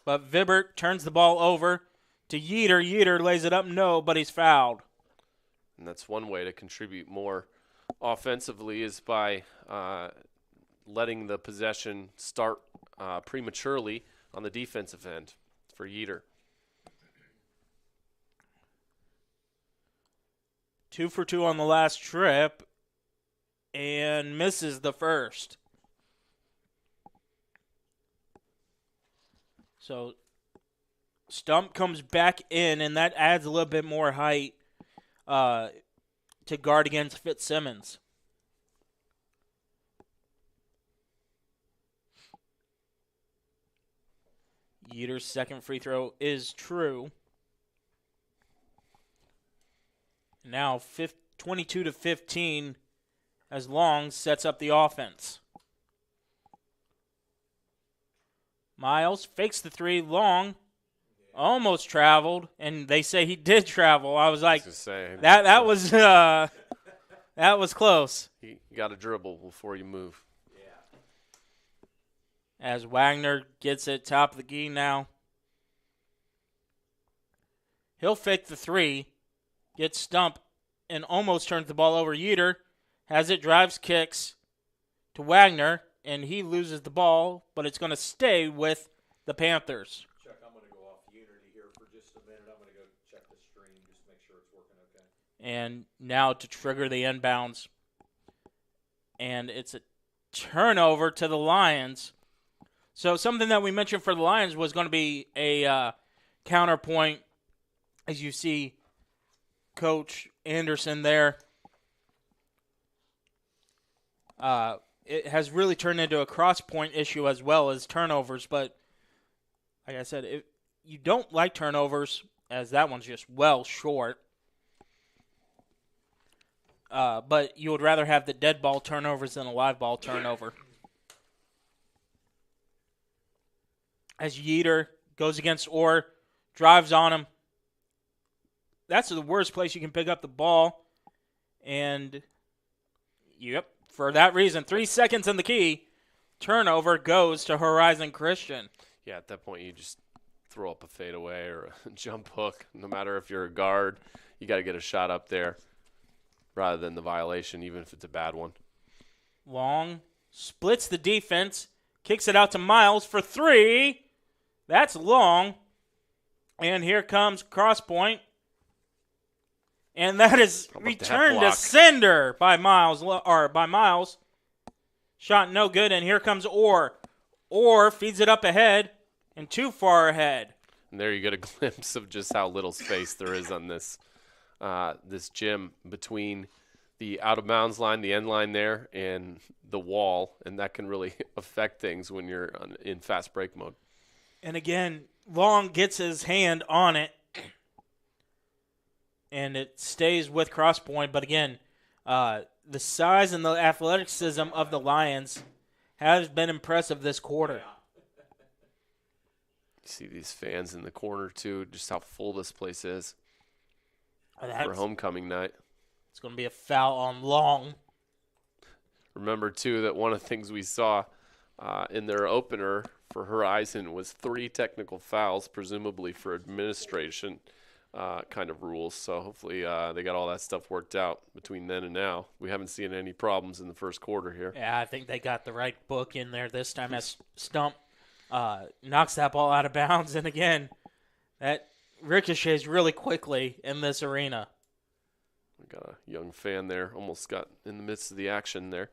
But Vibert turns the ball over to Yeater. Yeater lays it up, no, but he's fouled. And that's one way to contribute more offensively is by letting the possession start prematurely on the defensive end for Yeater. 2 for 2 on the last trip and misses the first. So Stump comes back in, and that adds a little bit more height to guard against Fitzsimmons. Yeater's second free throw is true. Now 22-15 as Long sets up the offense. Miles fakes the three. Long almost traveled, and they say he did travel. I was like, that was close. You got to dribble before you move. As Wagner gets it top of the key now. He'll fake the three, gets Stump, and almost turns the ball over. Yeater has it, drives, kicks to Wagner, and he loses the ball, but it's going to stay with the Panthers. Chuck, I'm going to go off Unity here for just a minute. I'm going to go check the stream, just make sure it's working okay. And now to trigger the inbounds. And it's a turnover to the Lions. So something that we mentioned for the Lions was going to be a counterpoint, as you see Coach Anderson there. It has really turned into a cross-point issue as well as turnovers. But like I said, if you don't like turnovers, as that one's just well short. But you would rather have the dead ball turnovers than a live ball turnover. As Yeater goes against Orr, drives on him. That's the worst place you can pick up the ball. And, yep, for that reason, 3 seconds in the key, turnover goes to Horizon Christian. Yeah, at that point you just throw up a fadeaway or a jump hook. No matter if you're a guard, you got to get a shot up there rather than the violation, even if it's a bad one. Long splits the defense, kicks it out to Miles for three. That's Long. And here comes Crosspoint. And that is returned to sender by Miles. Shot no good, and here comes Orr. Orr feeds it up ahead and too far ahead. And there you get a glimpse of just how little space there is on this this gym between the out-of-bounds line, the end line there, and the wall, and that can really affect things when you're in fast break mode. And again, Long gets his hand on it, and it stays with Crosspoint. But again, the size and the athleticism of the Lions has been impressive this quarter. You see these fans in the corner, too, just how full this place is for homecoming night. It's going to be a foul on Long. Remember, too, that one of the things we saw in their opener for Horizon was 3 technical fouls, presumably for administration kind of rules. So hopefully they got all that stuff worked out between then and now. We haven't seen any problems in the first quarter here. Yeah, I think they got the right book in there this time as Stump knocks that ball out of bounds. And again, that ricochets really quickly in this arena. We got a young fan there, almost got in the midst of the action there.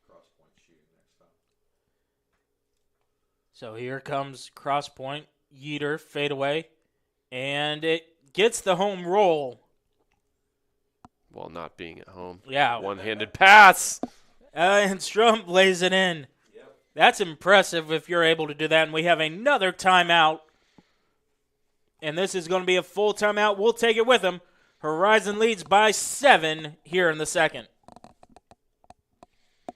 Crosspoint shooting next time. So here comes Crosspoint, Yeater, fadeaway, and it gets the home roll. While not being at home. Yeah. One-handed pass. And Strump lays it in. Yep. That's impressive if you're able to do that. And we have another timeout. And this is going to be a full timeout. We'll take it with them. Horizon leads by 7 here in the second. That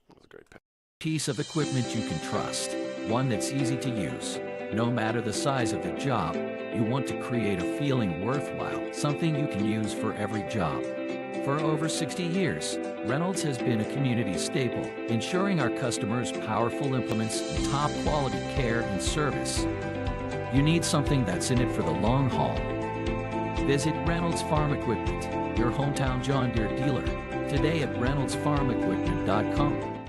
was a great pass. Piece of equipment you can trust, one that's easy to use. No matter the size of the job, you want to create a feeling worthwhile, something you can use for every job. For over 60 years, Reynolds has been a community staple, ensuring our customers powerful implements, top quality care and service. You need something that's in it for the long haul. Visit Reynolds Farm Equipment, your hometown John Deere dealer, today at reynoldsfarmequipment.com.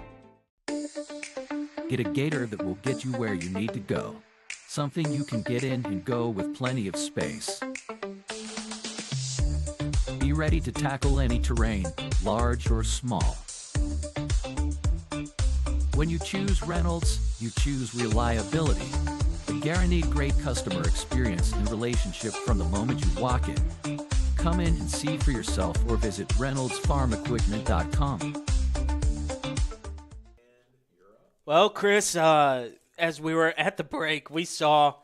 Get a gator that will get you where you need to go. Something you can get in and go with plenty of space. Be ready to tackle any terrain, large or small. When you choose Reynolds, you choose reliability. A guaranteed great customer experience and relationship from the moment you walk in. Come in and see for yourself or visit reynoldsfarmequipment.com. Well, Chris, as we were at the break, we saw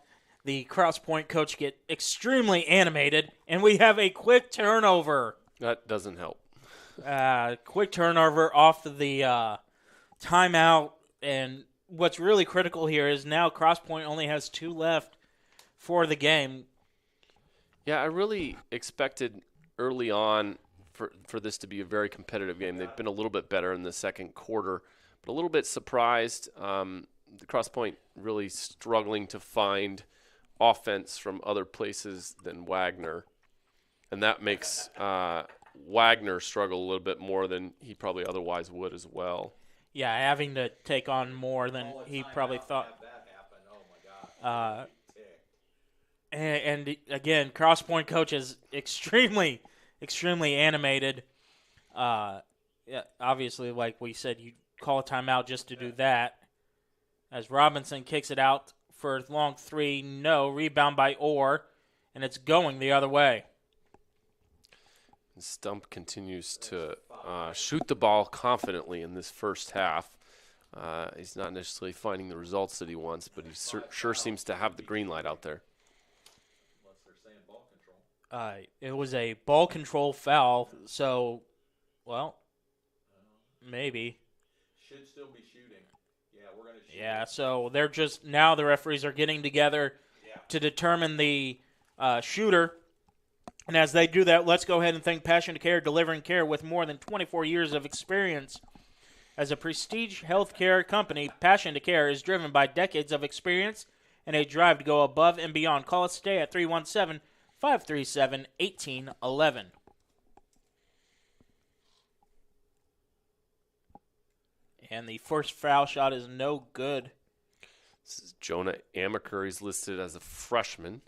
the Crosspoint coach get extremely animated, and we have a quick turnover. That doesn't help. Quick turnover off of the timeout, and what's really critical here is now Crosspoint only has 2 left for the game. Yeah, I really expected early on for this to be a very competitive game. They've been a little bit better in the second quarter, but a little bit surprised. The Crosspoint really struggling to find offense from other places than Wagner, and that makes Wagner struggle a little bit more than he probably otherwise would as well. Yeah, having to take on more than he probably thought. And again, Crosspoint coach is extremely, extremely animated. Yeah, obviously, like we said, you call a timeout just to do that. As Robinson kicks it out for a long 3, no. Rebound by Orr, and it's going the other way. Stump continues to shoot the ball confidently in this first half. He's not necessarily finding the results that he wants, but he sure seems to have the green light out there. Unless they're saying ball control. It was a ball control foul, so, well, maybe. Should still be shooting. Yeah, we're going to shoot. Yeah, so they're just, now the referees are getting together to determine the shooter. And as they do that, let's go ahead and thank Passion to Care, delivering care with more than 24 years of experience. As a prestige healthcare company, Passion to Care is driven by decades of experience and a drive to go above and beyond. Call us today at 317-537-1811. And the first foul shot is no good. This is Jonah Amaker. He's listed as a freshman.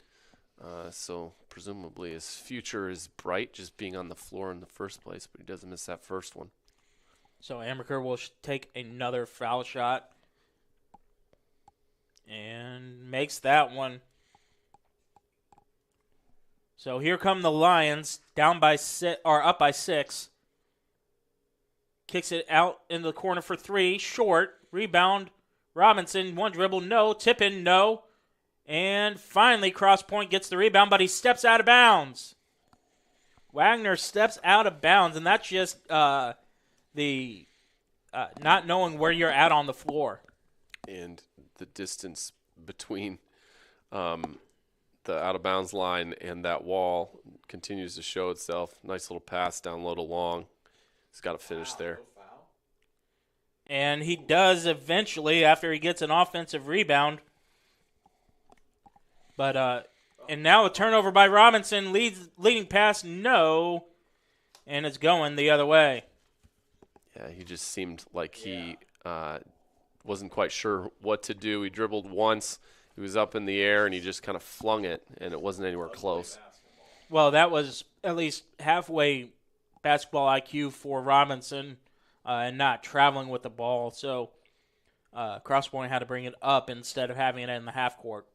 So presumably his future is bright just being on the floor in the first place, but he doesn't miss that first one. So Amaker will take another foul shot and makes that one. So here come the Lions, down by up by 6. Kicks it out in the corner for 3, short, rebound, Robinson, one dribble, no, tip in, no. And finally, Crosspoint gets the rebound, but he steps out of bounds. Wagner steps out of bounds, and that's just not knowing where you're at on the floor. And the distance between the out-of-bounds line and that wall continues to show itself. Nice little pass down low to long. He's got to finish there. And he does eventually after he gets an offensive rebound. But and now a turnover by Robinson, leading pass, no, and it's going the other way. Yeah, he just seemed like he wasn't quite sure what to do. He dribbled once, he was up in the air, and he just kind of flung it, and it wasn't anywhere close. Well, that was at least halfway basketball IQ for Robinson and not traveling with the ball. So Crosspoint had to bring it up instead of having it in the half court.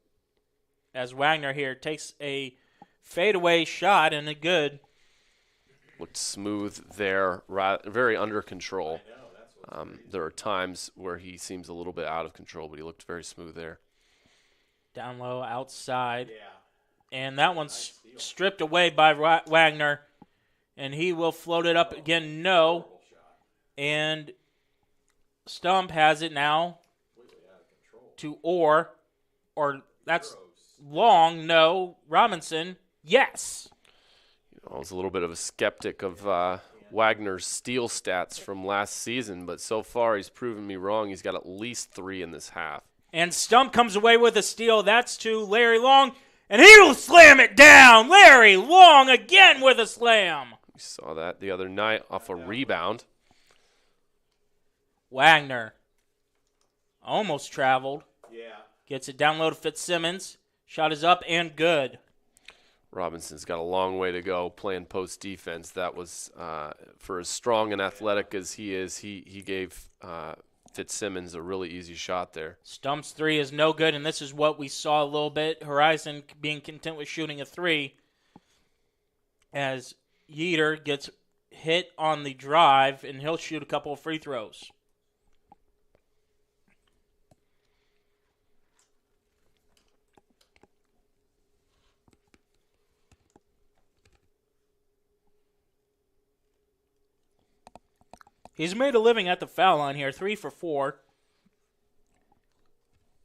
As Wagner here takes a fadeaway shot and a good. Looked smooth there, very under control. There are times where he seems a little bit out of control, but he looked very smooth there. Down low, outside. And that one's stripped away by Wagner. And he will float it up again, no. And Stump has it now to or that's Long, no. Robinson, yes. I was a little bit of a skeptic of Wagner's steal stats from last season, but so far he's proven me wrong. He's got at least 3 in this half. And Stump comes away with a steal. That's to Larry Long, and he'll slam it down. Larry Long again with a slam. We saw that the other night off a rebound. Wagner almost traveled. Gets it down low to Fitzsimmons. Shot is up and good. Robinson's got a long way to go playing post defense. That was, for as strong and athletic as he is, he gave Fitzsimmons a really easy shot there. Stump's 3 is no good, and this is what we saw a little bit. Horizon being content with shooting a 3 as Yeater gets hit on the drive, and he'll shoot a couple of free throws. He's made a living at the foul line here, 3 for 4.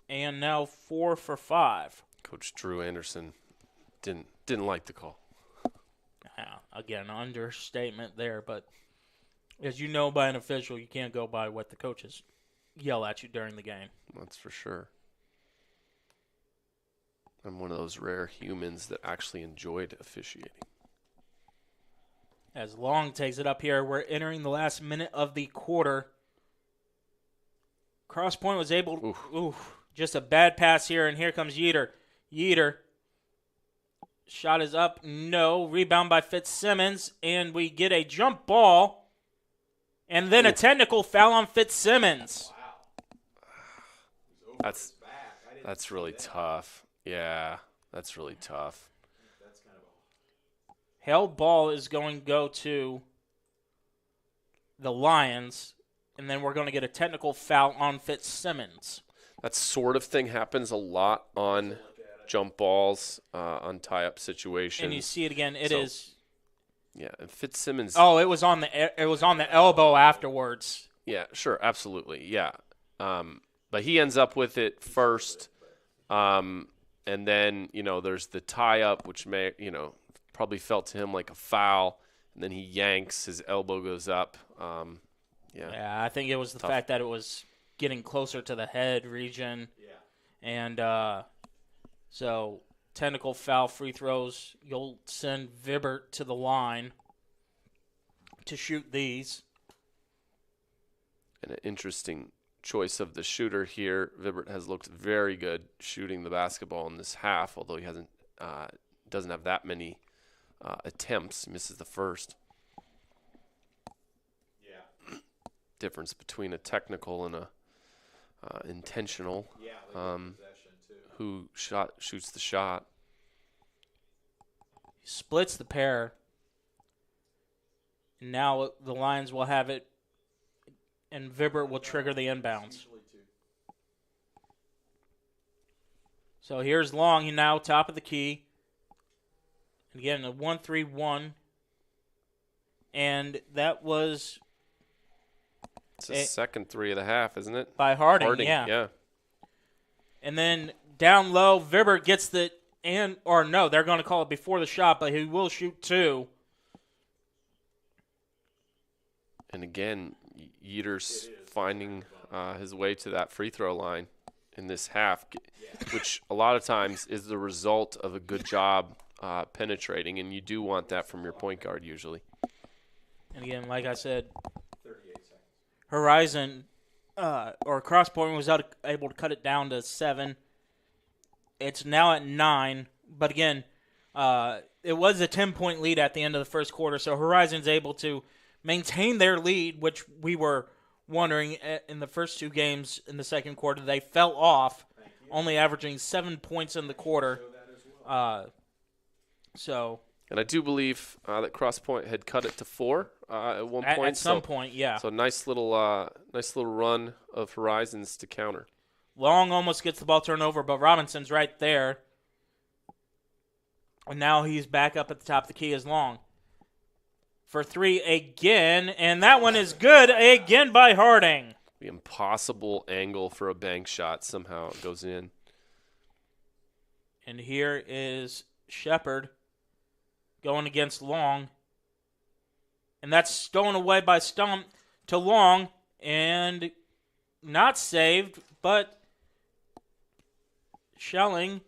And now 4 for 5. Coach Drew Anderson didn't like the call. Again, understatement there, but as you know by an official, you can't go by what the coaches yell at you during the game. That's for sure. I'm one of those rare humans that actually enjoyed officiating. As Long takes it up here, we're entering the last minute of the quarter. Crosspoint was able to, just a bad pass here, and here comes Yeater. Yeater, shot is up, no. Rebound by Fitzsimmons, and we get a jump ball, and then a technical foul on Fitzsimmons. That's really tough. Yeah, that's really tough. Held ball is going to go to the Lions, and then we're going to get a technical foul on Fitzsimmons. That sort of thing happens a lot on jump balls, on tie-up situations. And you see it again. It is. Yeah, and Fitzsimmons. Oh, it was on the elbow afterwards. Yeah, sure, absolutely, yeah. But he ends up with it first, and then there's the tie-up, which may probably felt to him like a foul, and then he yanks, his elbow goes up. Yeah, I think it was the fact that it was getting closer to the head region. Yeah. And so technical foul free throws, you'll send Vibert to the line to shoot these. And an interesting choice of the shooter here. Vibert has looked very good shooting the basketball in this half, although he doesn't have that many attempts. He misses the first. Yeah. Difference between a technical and a intentional. Yeah. Who shoots the shot? He splits the pair. Now the Lions will have it, and Vibert will trigger the inbounds. So here's Long. He now top of the key. Again, a 1-3-1. And that was... It's the second 3 of the half, isn't it? By Harding, yeah. And then down low, Vibert gets they're going to call it before the shot, but he will shoot 2. And again, Yeater's finding his way to that free throw line in this half, which a lot of times is the result of a good job penetrating, and you do want that from your point guard usually. And again, like I said, Horizon or Crosspoint was able to cut it down to 7. It's now at 9, but again, it was a 10-point lead at the end of the first quarter, so Horizon's able to maintain their lead, which we were wondering in the first 2 games in the second quarter. They fell off, only averaging 7 points in the quarter. And I do believe that Crosspoint had cut it to 4 at one point. At some point, yeah. So nice little run of Horizons to counter. Long almost gets the ball turned over, but Robinson's right there. And now he's back up at the top of the key as Long. For 3 again, and that one is good again by Harding. The impossible angle for a bank shot. Somehow it goes in. And here is Shepard going against Long. And that's stolen away by Stump to Long, and not saved, but Schelling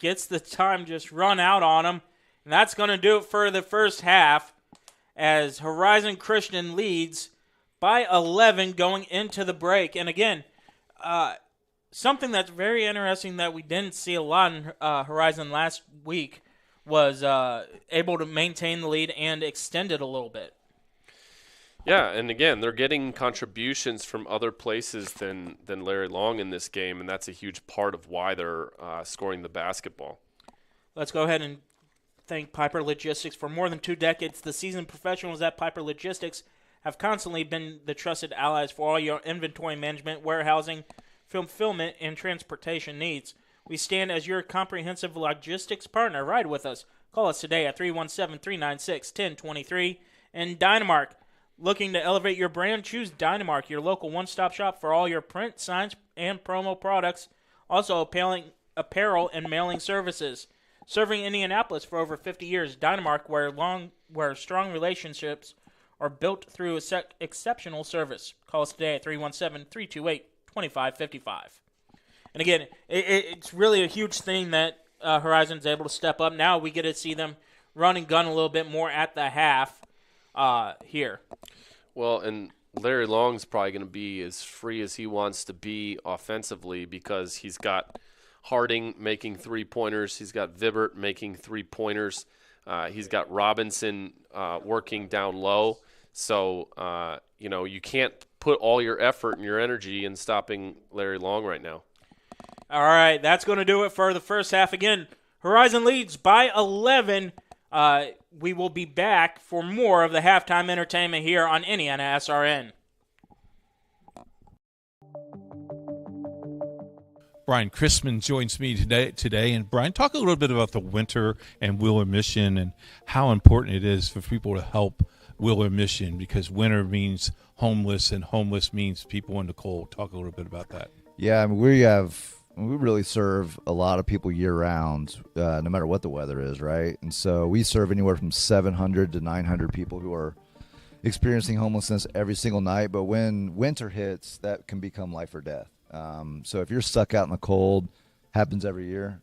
gets the time just run out on him. And that's going to do it for the first half as Horizon Christian leads by 11 going into the break. And again, something that's very interesting that we didn't see a lot in Horizon last week was able to maintain the lead and extend it a little bit. Yeah, and again, they're getting contributions from other places than Larry Long in this game, and that's a huge part of why they're scoring the basketball. Let's go ahead and thank Piper Logistics. For more than 2 decades, the seasoned professionals at Piper Logistics have constantly been the trusted allies for all your inventory management, warehousing, fulfillment, and transportation needs. We stand as your comprehensive logistics partner. Ride with us. Call us today at 317-396-1023. And Dynamark. Looking to elevate your brand? Choose Dynamark, your local one-stop shop for all your print, signs, and promo products. Also apparel and mailing services. Serving Indianapolis for over 50 years, Dynamark, where strong relationships are built through exceptional service. Call us today at 317-328-2555. And again, it's really a huge thing that Horizon's able to step up. Now we get to see them run and gun a little bit more at the half here. Well, and Larry Long's probably going to be as free as he wants to be offensively because he's got Harding making 3-pointers. He's got Vibert making 3-pointers. He's got Robinson working down low. So, you can't put all your effort and your energy in stopping Larry Long right now. All right, that's going to do it for the first half. Again, Horizon leads by 11. We will be back for more of the halftime entertainment here on IndianaSRN. Brian Chrisman joins me today. And Brian, talk a little bit about the winter and Wheeler Mission and how important it is for people to help Wheeler Mission, because winter means homeless and homeless means people in the cold. Talk a little bit about that. Yeah, I mean, we really serve a lot of people year round, no matter what the weather is, right? And so we serve anywhere from 700 to 900 people who are experiencing homelessness every single night. But when winter hits, that can become life or death. So if you're stuck out in the cold, happens every year.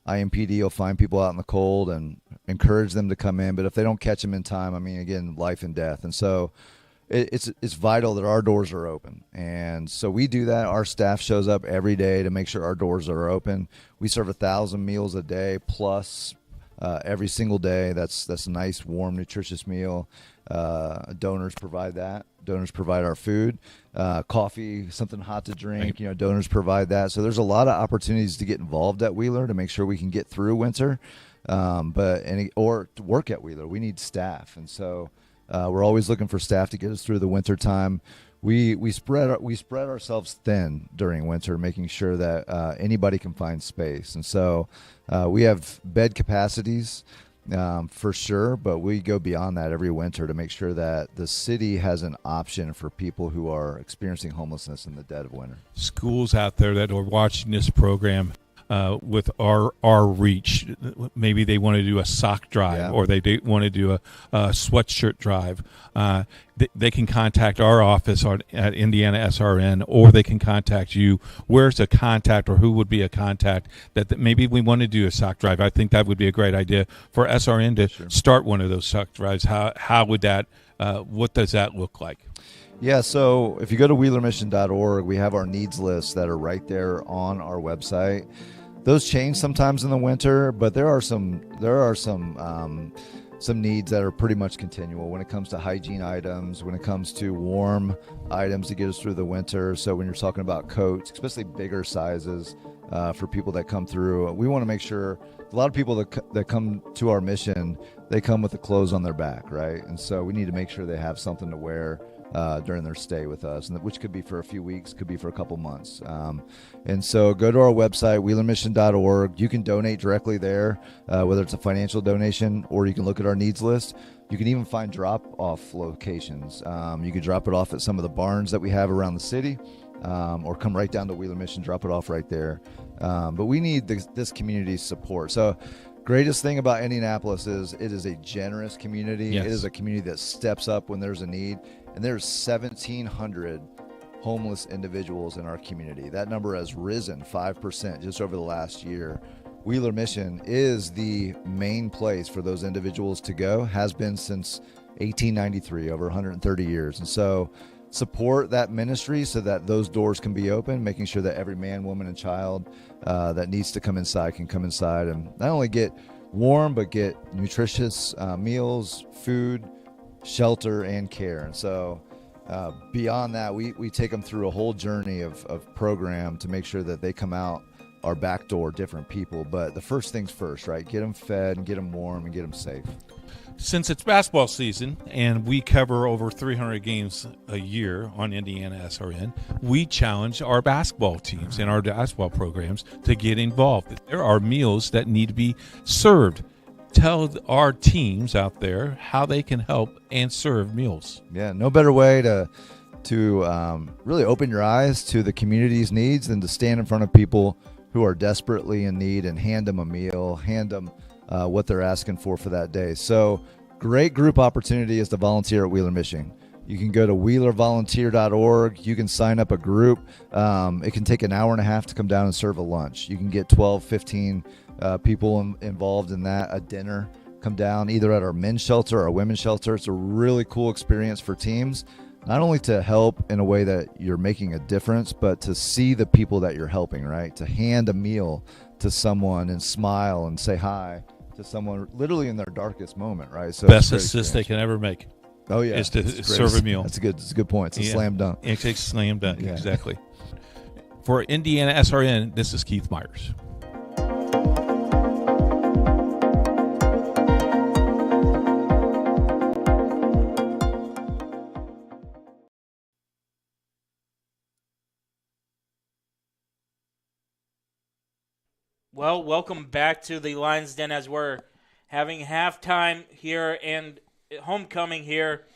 IMPD will find people out in the cold and encourage them to come in. But if they don't catch them in time, I mean, again, life and death. And so it's vital that our doors are open. And so we do that. Our staff shows up every day to make sure our doors are open. We serve 1,000 meals a day plus every single day. That's a nice, warm, nutritious meal. Donors provide that. Donors provide our food, coffee, something hot to drink. Donors provide that. So there's a lot of opportunities to get involved at Wheeler to make sure we can get through winter, or to work at Wheeler. We need staff, and so we're always looking for staff to get us through the winter time. We spread ourselves thin during winter, making sure that anybody can find space, and so we have bed capacities. For sure, but we go beyond that every winter to make sure that the city has an option for people who are experiencing homelessness in the dead of winter. Schools out there that are watching this program, with our reach. Maybe they want to do a sock drive, or they want to do a sweatshirt drive. They can contact our office at IndianaSRN, or they can contact you. Where's a contact, or who would be a contact that maybe we want to do a sock drive? I think that would be a great idea for SRN to start one of those sock drives. How would that? What does that look like? Yeah, so if you go to wheelermission.org, we have our needs lists that are right there on our website. Those change sometimes in the winter, but there are some needs that are pretty much continual when it comes to hygiene items, when it comes to warm items to get us through the winter. So when you're talking about coats, especially bigger sizes for people that come through, we want to make sure a lot of people that come to our mission, they come with the clothes on their back, right? And so we need to make sure they have something to wear during their stay with us, and which could be for a few weeks, could be for a couple months. And so go to our website, wheelermission.org. You can donate directly there, whether it's a financial donation or you can look at our needs list. You can even find drop-off locations. You can drop it off at some of the barns that we have around the city, or come right down to Wheeler Mission, drop it off right there. But we need this community's support. So greatest thing about Indianapolis is it is a generous community. Yes. It is a community that steps up when there's a need. And there's 1,700 homeless individuals in our community. That number has risen 5% just over the last year. Wheeler Mission is the main place for those individuals to go, has been since 1893, over 130 years. And so support that ministry so that those doors can be open, making sure that every man, woman, and child that needs to come inside can come inside and not only get warm, but get nutritious meals, food, shelter, and care. And so beyond that, we take them through a whole journey of program to make sure that they come out our back door different people. But the first things first, right? Get them fed and get them warm and get them safe. Since it's basketball season and we cover over 300 games a year on IndianaSRN, we challenge our basketball teams and our basketball programs to get involved. There are meals that need to be served. Tell our teams out there how they can help and serve meals. Yeah, no better way to really open your eyes to the community's needs than to stand in front of people who are desperately in need and hand them a meal, hand them what they're asking for that day. So great group opportunity is to volunteer at Wheeler Mission. You can go to wheelervolunteer.org. You can sign up a group. It can take an hour and a half to come down and serve a lunch. You can get 12, 15 people involved in that, a dinner. Come down either at our men's shelter or our women's shelter. It's a really cool experience for teams, not only to help in a way that you're making a difference, but to see the people that you're helping, right? To hand a meal to someone and smile and say hi to someone literally in their darkest moment, right? So best assist they can ever make. Oh yeah, is to serve a meal. That's a good point. It's a slam dunk. It's a slam dunk, exactly. For IndianaSRN, this is Keith Myers. Well, welcome back to the Lions Den as we're having halftime here and homecoming here.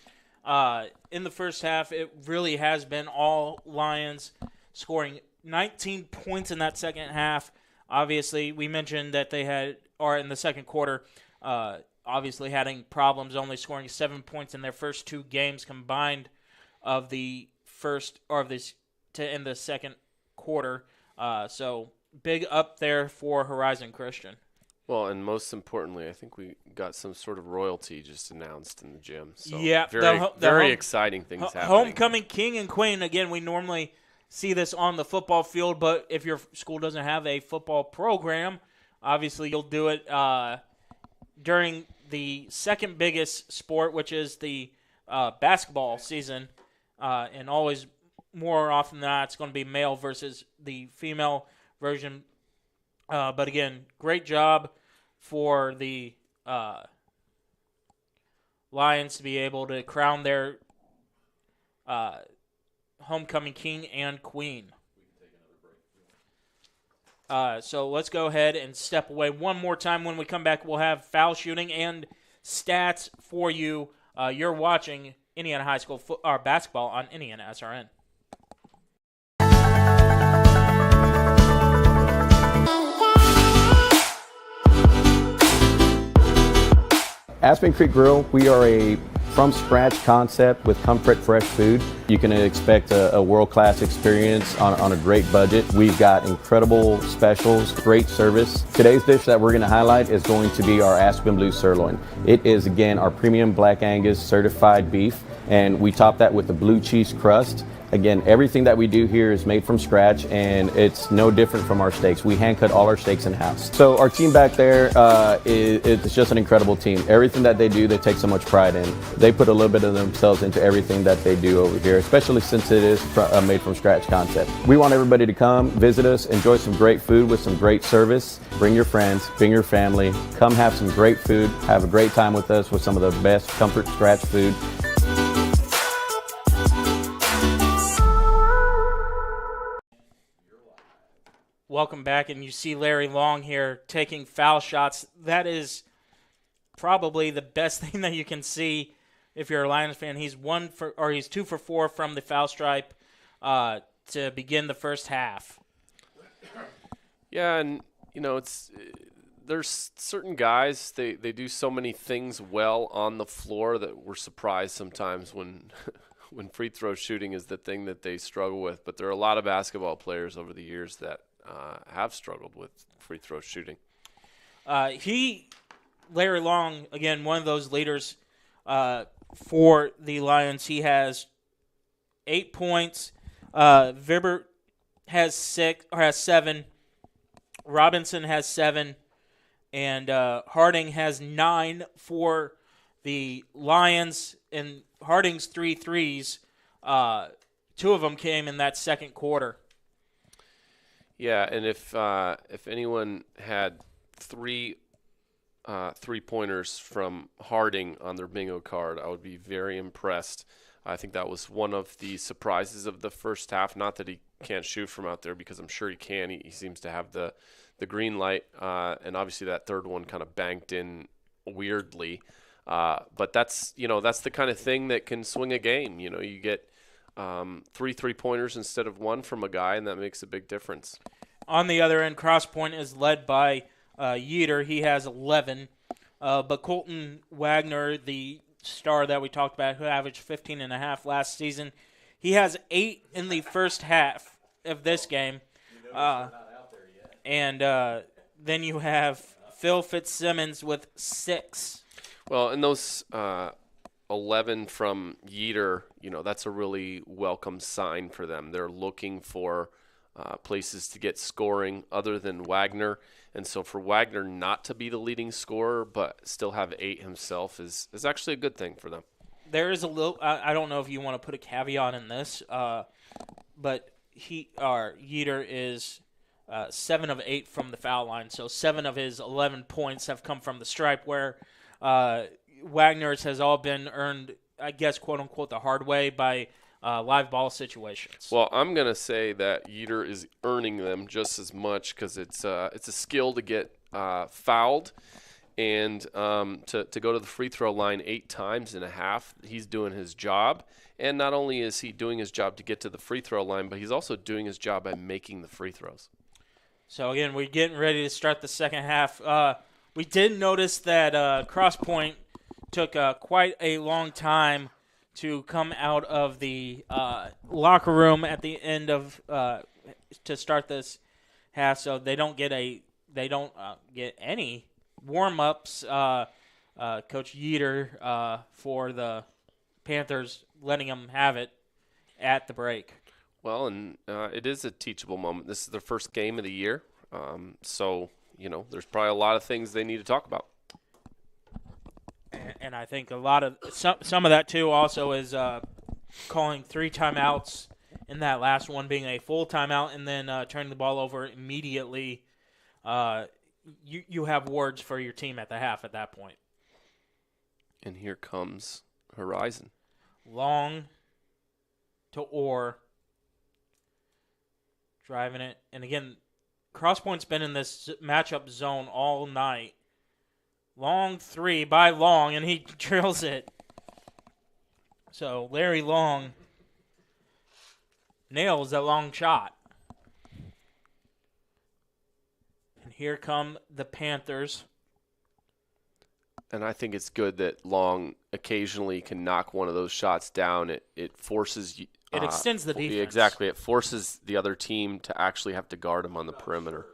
In the first half, it really has been all Lions, scoring 19 points in that second half. Obviously, we mentioned that they are in the second quarter, obviously having problems, only scoring 7 points in their first two games combined of the first or of this to end the second quarter. So big up there for Horizon Christian. Well, and most importantly, I think we got some sort of royalty just announced in the gym. So yeah, very exciting things happening. Homecoming king and queen. Again, we normally see this on the football field, but if your school doesn't have a football program, obviously you'll do it during the second biggest sport, which is the basketball season, and always more often than not, it's going to be male versus the female version. But again, great job for the Lions to be able to crown their homecoming king and queen. So let's go ahead and step away one more time. When we come back, we'll have foul shooting and stats for you. You're watching Indiana High School basketball on IndianaSRN. Aspen Creek Grill, we are a from-scratch concept with comfort fresh food. You can expect a world-class experience on a great budget. We've got incredible specials, great service. Today's dish that we're going to highlight is going to be our Aspen Blue Sirloin. It is, again, our premium Black Angus certified beef, and we top that with the blue cheese crust. Again, everything that we do here is made from scratch, and it's no different from our steaks. We hand cut all our steaks in-house. So our team back there, it's just an incredible team. Everything that they do, they take so much pride in. They put a little bit of themselves into everything that they do over here, especially since it is a made from scratch concept. We want everybody to come, visit us, enjoy some great food with some great service. Bring your friends, bring your family, come have some great food, have a great time with us with some of the best comfort scratch food. Welcome back, and you see Larry Long here taking foul shots. That is probably the best thing that you can see if you're a Lions fan. He's 2 for 4 from the foul stripe to begin the first half. Yeah, and there's certain guys they do so many things well on the floor that we're surprised sometimes when when free throw shooting is the thing that they struggle with. But there are a lot of basketball players over the years that have struggled with free throw shooting. Larry Long, again, one of those leaders for the Lions. He has 8 points. Vibert has 7. Robinson has 7. And Harding has 9 for the Lions. And Harding's 3 threes, 2 of them came in that second quarter. Yeah, and if anyone had 3 3-pointers from Harding on their bingo card, I would be very impressed. I think that was one of the surprises of the first half. Not that he can't shoot from out there, because I'm sure he can. He seems to have the green light, and obviously that third one kind of banked in weirdly. But that's the kind of thing that can swing a game. You get 3 3-pointers instead of 1 from a guy, and that makes a big difference. On the other end, Crosspoint is led by Yeater. He has 11. But Colton Wagner, the star that we talked about, who averaged 15.5 last season, he has 8 in the first half of this game. And then you have Phil Fitzsimmons with 6. Well, and those 11 from Yeater, that's a really welcome sign for them. They're looking for places to get scoring other than Wagner. And so for Wagner not to be the leading scorer but still have 8 himself is actually a good thing for them. There is a little I don't know if you want to put a caveat in this, but Yeater is 7 of 8 from the foul line. So 7 of his 11 points have come from the stripe, where Wagner's has all been earned, I guess, quote-unquote, the hard way by live ball situations. Well, I'm going to say that Yeater is earning them just as much, because it's a skill to get fouled and to go to the free throw line 8 times in a half. He's doing his job. And not only is he doing his job to get to the free throw line, but he's also doing his job by making the free throws. So, again, we're getting ready to start the second half. We did notice that Crosspoint took quite a long time to come out of the locker room at the end of to start this half, so they don't get any warm-ups. Coach Yeater for the Panthers letting them have it at the break. Well, and it is a teachable moment. This is their first game of the year, so there's probably a lot of things they need to talk about. And I think a lot of some of that too also is calling 3 timeouts, and that last one being a full timeout, and then turning the ball over immediately. You have words for your team at the half at that point. And here comes Horizon. Long to Orr. Driving it. And again, Crosspoint's been in this matchup zone all night. Long 3 by Long, and he drills it. So Larry Long nails that long shot. And here come the Panthers. And I think it's good that Long occasionally can knock one of those shots down. It forces you. It extends the defense. Exactly. It forces the other team to actually have to guard him on the perimeter.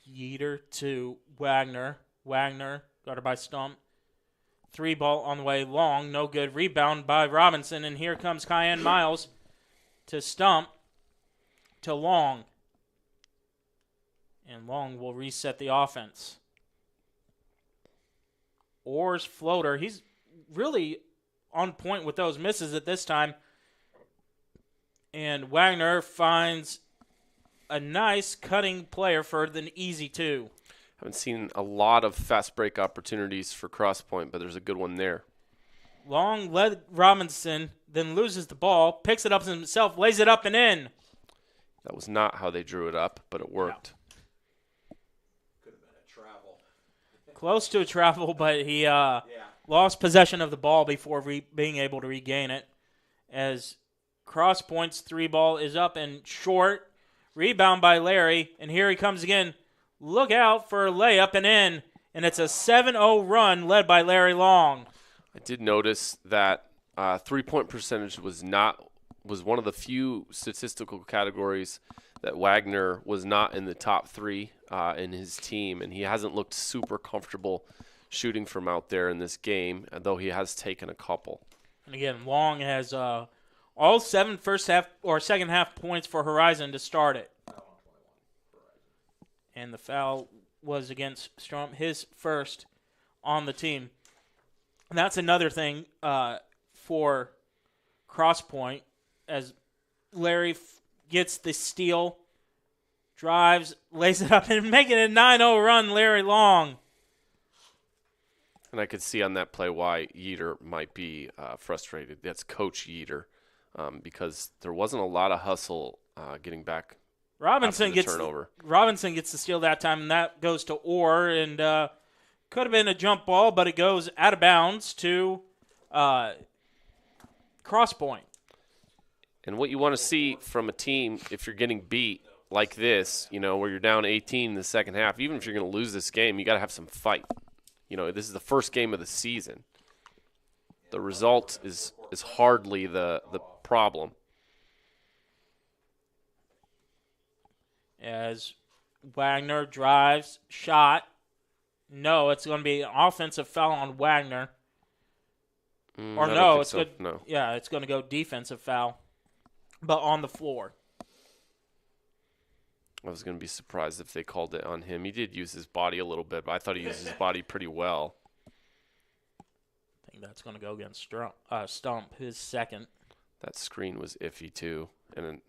Yeater to Wagner. Wagner, guarded by Stump. 3 ball on the way. Long, no good. Rebound by Robinson, and here comes Cayenne Miles to Stump to Long. And Long will reset the offense. Orr's floater. He's really on point with those misses at this time. And Wagner finds a nice cutting player for an easy 2. Haven't seen a lot of fast break opportunities for Crosspoint, but there's a good one there. Long led Robinson, then loses the ball, picks it up himself, lays it up and in. That was not how they drew it up, but it worked. Could have been a travel. Close to a travel, but he lost possession of the ball before being able to regain it. As Crosspoint's 3 ball is up and short. Rebound by Larry, and here he comes again. Look out for a layup and in, and it's a 7-0 run led by Larry Long. I did notice that 3-point percentage was one of the few statistical categories that Wagner was not in the top 3 in his team, and he hasn't looked super comfortable shooting from out there in this game, though he has taken a couple. And again, Long has all 7 first half or second half points for Horizon to start it. And the foul was against Strom, his first on the team. And that's another thing for Crosspoint, as Larry gets the steal, drives, lays it up, and making a 9-0 run, Larry Long. And I could see on that play why Yeater might be frustrated. That's Coach Yeater, because there wasn't a lot of hustle getting back. Robinson gets the steal that time, and that goes to Orr, and could have been a jump ball, but it goes out of bounds to Crosspoint. And what you want to see from a team, if you're getting beat like this, where you're down 18 in the second half, even if you're going to lose this game, you got to have some fight. This is the first game of the season. The result is hardly the problem. As Wagner drives, shot. No, it's going to be an offensive foul on Wagner. Or no, it's good. No. Yeah, it's going to go defensive foul, but on the floor. I was going to be surprised if they called it on him. He did use his body a little bit, but I thought he used his body pretty well. I think that's going to go against Stump, his second. That screen was iffy too, and then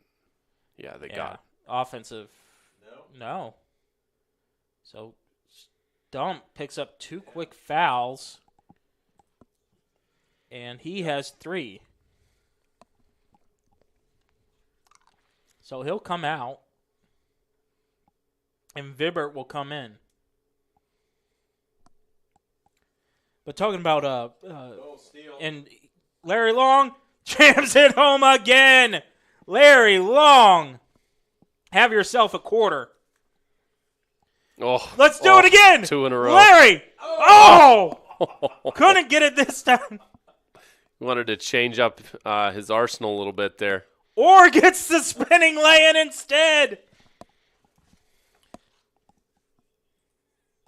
they got it. Offensive. No. So Stump picks up 2 quick fouls, and he has 3. So he'll come out, and Vibert will come in. But talking about and Larry Long jams it home again. Larry Long, have yourself a quarter. Oh, let's do it again. 2 in a row. Larry, couldn't get it this time. He wanted to change up his arsenal a little bit there. Or gets the spinning lay-in instead.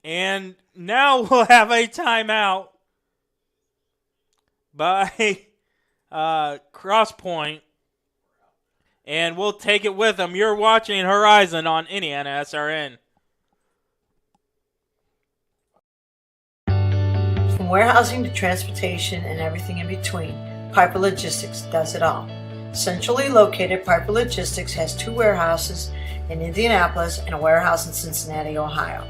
And now we'll have a timeout by Crosspoint. And we'll take it with them. You're watching Horizon on IndianaSRN. From warehousing to transportation and everything in between, Piper Logistics does it all. Centrally located, Piper Logistics has 2 warehouses in Indianapolis and a warehouse in Cincinnati, Ohio.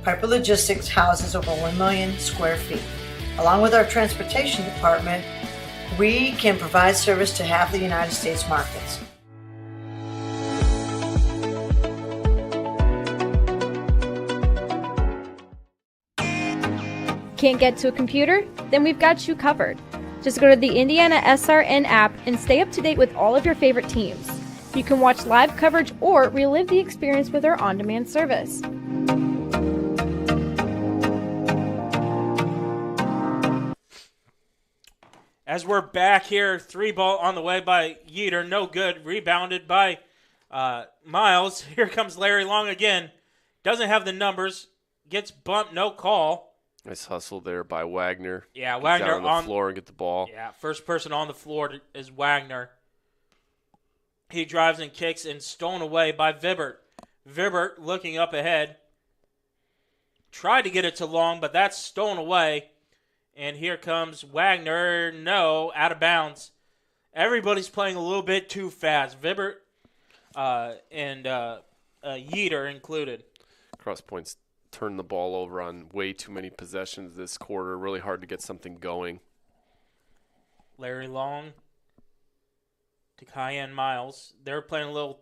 Piper Logistics houses over 1 million square feet. Along with our transportation department, we can provide service to half the United States markets. Can't get to a computer? Then we've got you covered. Just go to the IndianaSRN app and stay up to date with all of your favorite teams. You can watch live coverage or relive the experience with our on-demand service. As we're back here, 3-ball on the way by Yeater. No good. Rebounded by Miles. Here comes Larry Long again. Doesn't have the numbers. Gets bumped. No call. Nice hustle there by Wagner. Yeah, Get Wagner down on the floor and get the ball. Yeah, first person on the floor is Wagner. He drives and kicks and stolen away by Vibert. Vibert looking up ahead. Tried to get it to Long, but that's stolen away. And here comes Wagner. No, out of bounds. Everybody's playing a little bit too fast. Vibert and Yeater included. Crosspoint's turned the ball over on way too many possessions this quarter. Really hard to get something going. Larry Long to Cayenne Miles. They're playing a little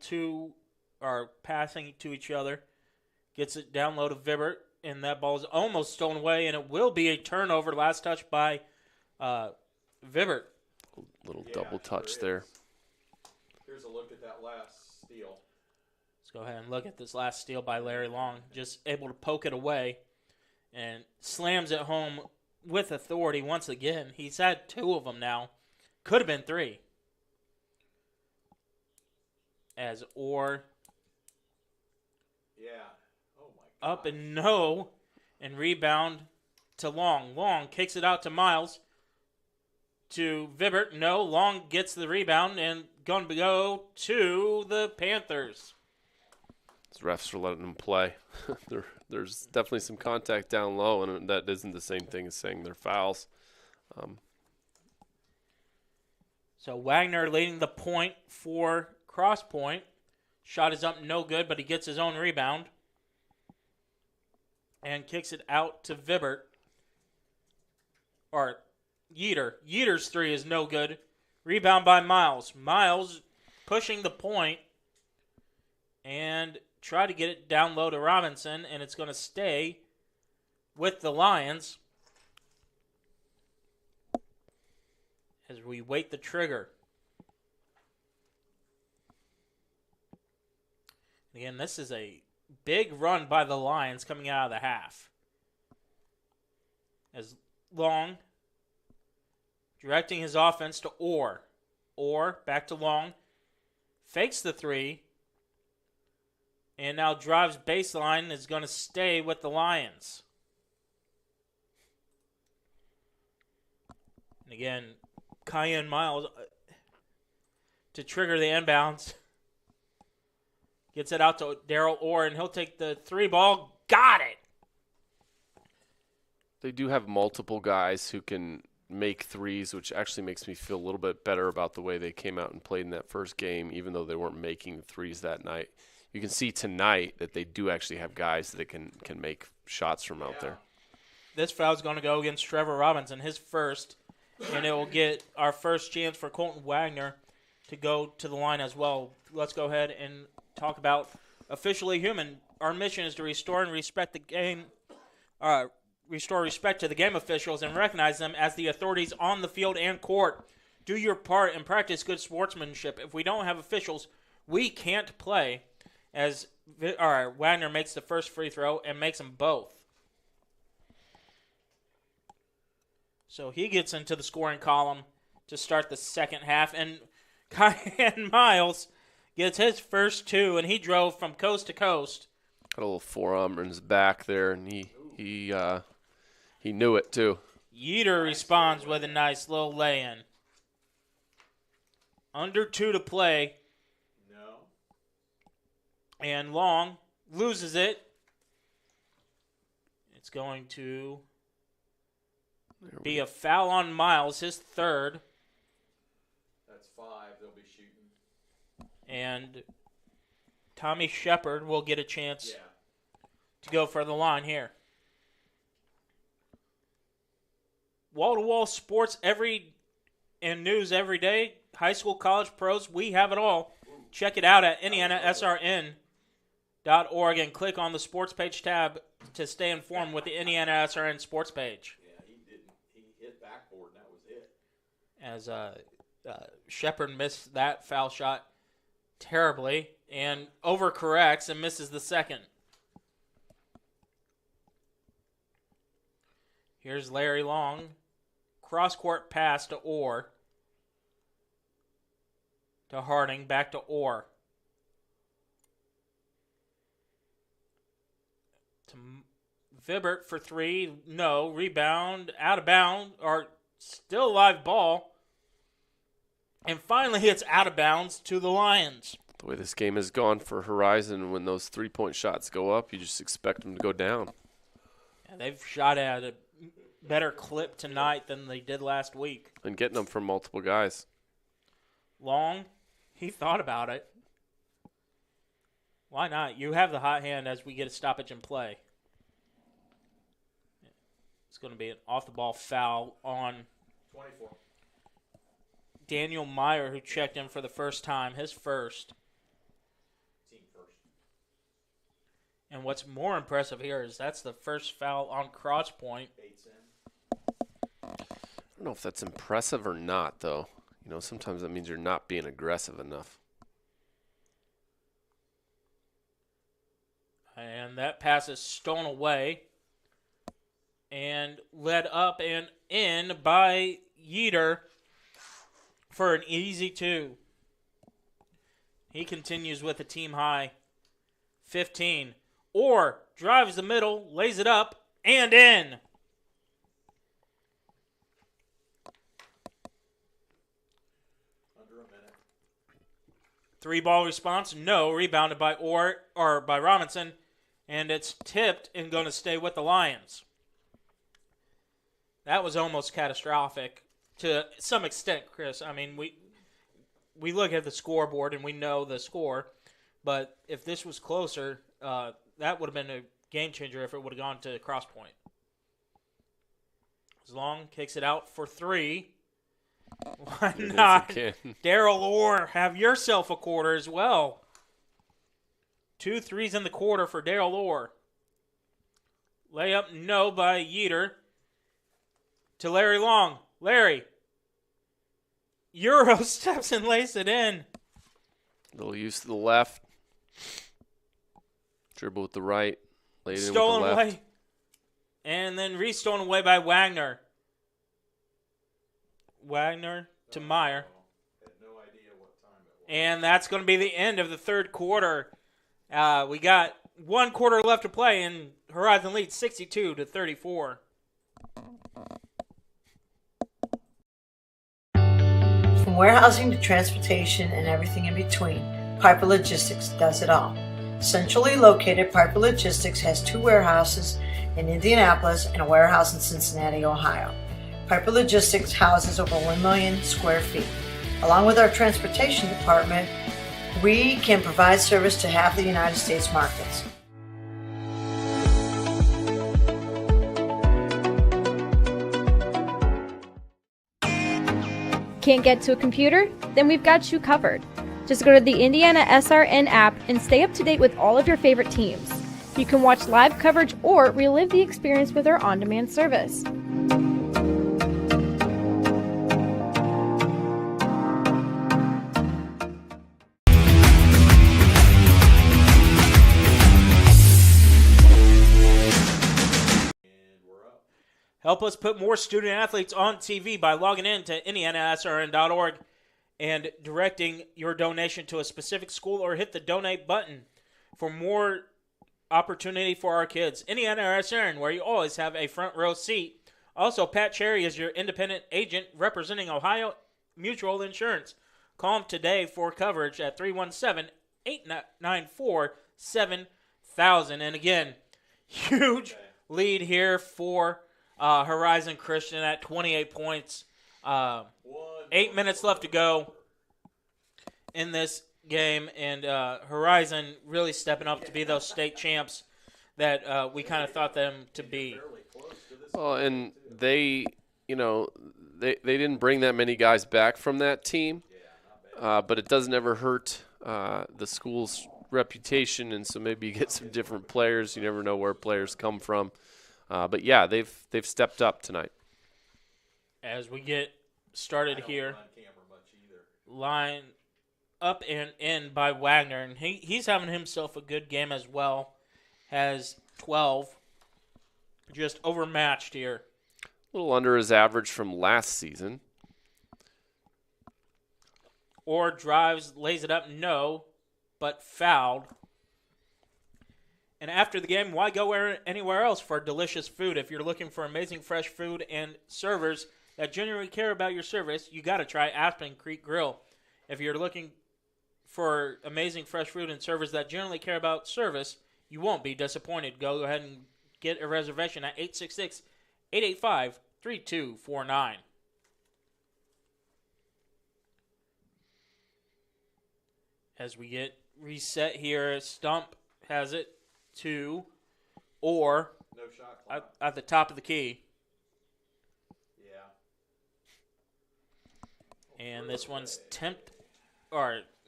passing to each other. Gets it down low to Vibert, and that ball is almost stolen away, and it will be a turnover. Last touch by Vibert. Little double touch there. Here's a look at that last steal. Let's go ahead and look at this last steal by Larry Long. Just able to poke it away and slams it home with authority once again. He's had 2 of them now. Could have been 3. As Orr. Yeah. Oh my God. Up and no. And rebound to Long. Long kicks it out to Miles. To Vibert. No. Long gets the rebound and going to go to the Panthers. These refs are letting them play. There's definitely some contact down low, and that isn't the same thing as saying they're fouls. So Wagner leading the point for Crosspoint. Shot is up, no good, but he gets his own rebound. And kicks it out to Vibert. Or Yeater. Yeater's 3 is no good. Rebound by Miles. Miles pushing the point. And try to get it down low to Robinson, and it's going to stay with the Lions as we wait the trigger. Again, this is a big run by the Lions coming out of the half. As Long directing his offense to Orr. Orr back to Long. Fakes the 3. And now drives baseline, is going to stay with the Lions. And again, Cayenne Miles to trigger the inbounds. Gets it out to Daryl Orr, and he'll take the 3-ball. Got it! They do have multiple guys who can make threes, which actually makes me feel a little bit better about the way they came out and played in that first game, even though they weren't making threes that night. You can see tonight that they do actually have guys that can make shots from out there. This foul's going to go against Trevor Robinson, his first, and it will get our first chance for Colton Wagner to go to the line as well. Let's go ahead and talk about Officially Human. Our mission is to restore and respect the game, restore respect to the game officials and recognize them as the authorities on the field and court. Do your part and practice good sportsmanship. If we don't have officials, we can't play. As Wagner makes the first free throw and makes them both. So he gets into the scoring column to start the second half. And Cayenne Miles gets his first 2, and he drove from coast to coast. Got a little forearm in his back there, and he knew it too. Yeater responds with a nice little lay-in. Under 2 to play. And Long loses it. It's going to be a foul on Miles, his 3rd. That's 5 they'll be shooting. And Tommy Shepard will get a chance to go for the line here. Wall-to-wall sports and news every day. High school, college, pros, we have it all. Check it out at IndianaSRN.org and click on the sports page tab to stay informed with the IndianaSRN sports page. Yeah, he hit backboard, and that was it. As Shepard missed that foul shot terribly and overcorrects and misses the second. Here's Larry Long cross-court pass to Orr. To Harding, back to Orr. To Vibert for three. No. Rebound. Out of bounds. Or still live ball. And finally it's out of bounds to the Lions. The way this game has gone for Horizon, when those three-point shots go up, you just expect them to go down. Yeah, they've shot at a better clip tonight than they did last week. And getting them from multiple guys. Long, he thought about it. Why not? You have the hot hand as we get a stoppage in play. It's going to be an off-the-ball foul on 24. Daniel Meyer, who checked in for the first time, his first. Team first. And what's more impressive here is that's the first foul on Crosspoint. I don't know if that's impressive or not, though. You know, sometimes that means you're not being aggressive enough. And that pass is stolen away and led up and in by Yeater for an easy two. He continues with a team high 15. Orr drives the middle, lays it up, and in. Under a minute. 3-ball response, no. Rebounded by Orr or by Robinson, and it's tipped and going to stay with the Lions. That was almost catastrophic to some extent, Chris. I mean, we look at the scoreboard and we know the score, but if this was closer, that would have been a game changer if it would have gone to Crosspoint. Long kicks it out for three. Why not? Daryl Orr, have yourself a quarter as well. 2 threes in the quarter for Daryl Orr. Layup, no, by Yeater. To Larry Long. Larry. Euro steps and lays it in. A little use to the left. Dribble with the right. Laid in with the Stolen left. away. And then re-stolen away by Wagner. Wagner to Meyer. Had no idea what time it was. And that's going to be the end of the third quarter. We got 1 quarter left to play, and Horizon leads 62-34. From warehousing to transportation and everything in between, Piper Logistics does it all. Centrally located, Piper Logistics has 2 warehouses in Indianapolis and a warehouse in Cincinnati, Ohio. Piper Logistics houses over 1 million square feet. Along with our transportation department, we can provide service to half the United States markets. Can't get to a computer? Then we've got you covered. Just go to the IndianaSRN app and stay up to date with all of your favorite teams. You can watch live coverage or relive the experience with our on-demand service. Help us put more student athletes on TV by logging in to IndianaSRN.org and directing your donation to a specific school, or hit the donate button for more opportunity for our kids. IndianaSRN, where you always have a front row seat. Also, Pat Cherry is your independent agent representing Ohio Mutual Insurance. Call him today for coverage at 317-894-7000. And again, huge lead here for Horizon Christian at 28 points. 8 minutes left to go in this game, and Horizon really stepping up to be those state champs that we kind of thought them to be. Well, and they didn't bring that many guys back from that team, but it doesn't ever hurt the school's reputation, and so maybe you get some different players. You never know where players come from. But yeah, they've stepped up tonight. As we get started here, line up and in by Wagner, and he's having himself a good game as well. Has 12, just overmatched here. A little under his average from last season. Or drives, lays it up, no, but fouled. And after the game, why go anywhere else for delicious food? If you're looking for amazing fresh food and servers that genuinely care about your service, you got to try Aspen Creek Grill. If you're looking for amazing fresh food and servers that genuinely care about service, you won't be disappointed. Go ahead and get a reservation at 866-885-3249. As we get reset here, Stump has it to or No shot clock. at the top of the key. Yeah. And this one's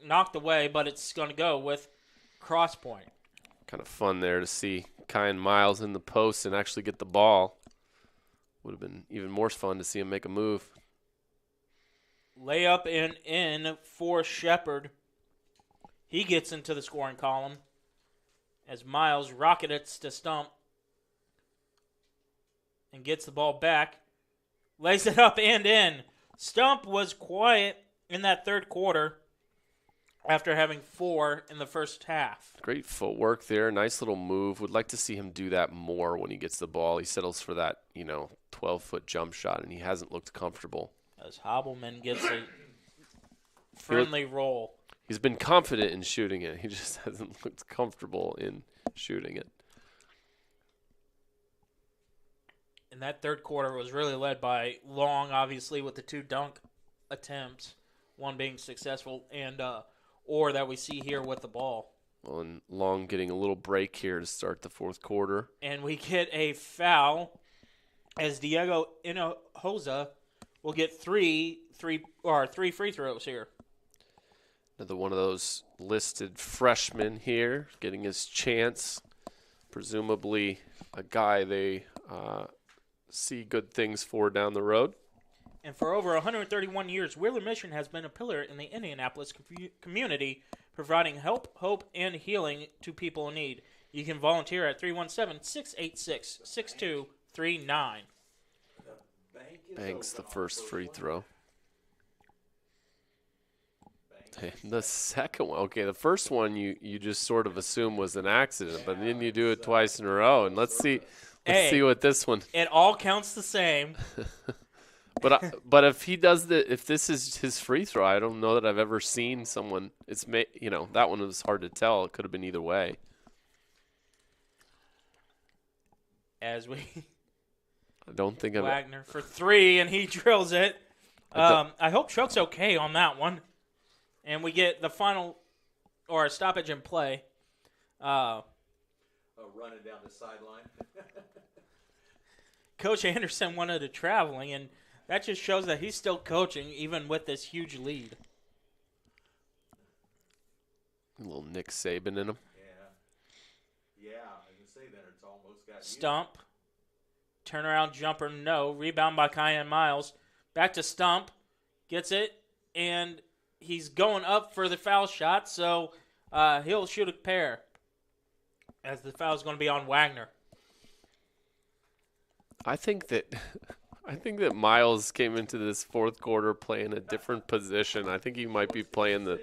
knocked away, but it's going to go with Crosspoint. Kind of fun there to see Kyan Miles in the post and actually get the ball. Would have been even more fun to see him make a move. Layup and in for Shepard. He gets into the scoring column as Miles rockets to Stump and gets the ball back. Lays it up and in. Stump was quiet in that third quarter after having 4 in the first half. Great footwork there. Nice little move. Would like to see him do that more when he gets the ball. He settles for that, 12-foot jump shot, and he hasn't looked comfortable. As Hobbleman gets a friendly roll. He's been confident in shooting it. He just hasn't looked comfortable in shooting it. And that third quarter was really led by Long, obviously, with the 2 dunk attempts, one being successful, and Orr that we see here with the ball. Well, and Long getting a little break here to start the fourth quarter. And we get a foul as Diego Hinojosa will get three free throws here. Another one of those listed freshmen here getting his chance. Presumably a guy they see good things for down the road. And for over 131 years, Wheeler Mission has been a pillar in the Indianapolis community, providing help, hope, and healing to people in need. You can volunteer at 317-686-6239. Banks the first free throw. The second one, okay, the first one you just sort of assume was an accident, but then you do it twice in a row, and let's see what this one. It all counts the same. But if he does if this is his free throw, I don't know that I've ever seen someone. That one was hard to tell. It could have been either way. As we, I don't think Wagner for 3, and he drills it. I hope Chuck's okay on that one. And we get the final, or a stoppage in play. Running down the sideline. Coach Anderson wanted a traveling, and that just shows that he's still coaching, even with this huge lead. A little Nick Saban in him. Yeah, I can say that it's almost got Stump. Turnaround jumper, no. Rebound by Kyan Miles. Back to Stump. Gets it, and he's going up for the foul shot, so he'll shoot a pair. As the foul is going to be on Wagner. I think that Miles came into this fourth quarter playing a different position. I think he might be playing the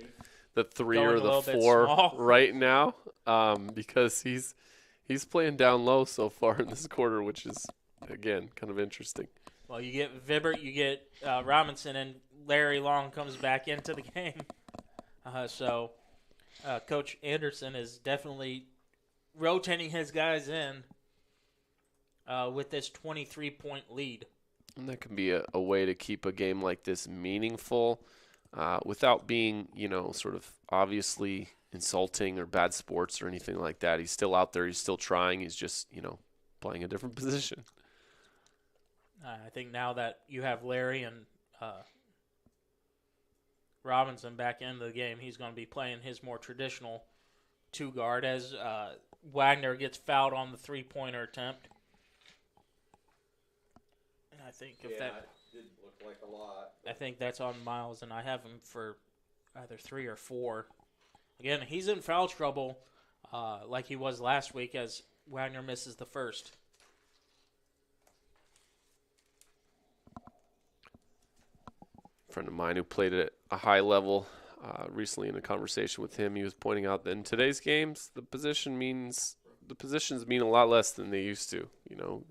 3 Going or the 4 right now, because he's playing down low so far in this quarter, which is again kind of interesting. Well, you get Vibert, you get Robinson, and Larry Long comes back into the game. So Coach Anderson is definitely rotating his guys in with this 23-point lead. And that can be a way to keep a game like this meaningful without being, sort of obviously insulting or bad sports or anything like that. He's still out there. He's still trying. He's just, playing a different position. I think now that you have Larry and Robinson back into the game, he's going to be playing his more traditional 2-guard as Wagner gets fouled on the 3-pointer attempt. And I think it did look like a lot. I think that's on Miles, and I have him for either 3 or 4. Again, he's in foul trouble like he was last week as Wagner misses the first. friend of mine who played at a high level recently in a conversation with him, he was pointing out that in today's games, the positions mean a lot less than they used to. You know,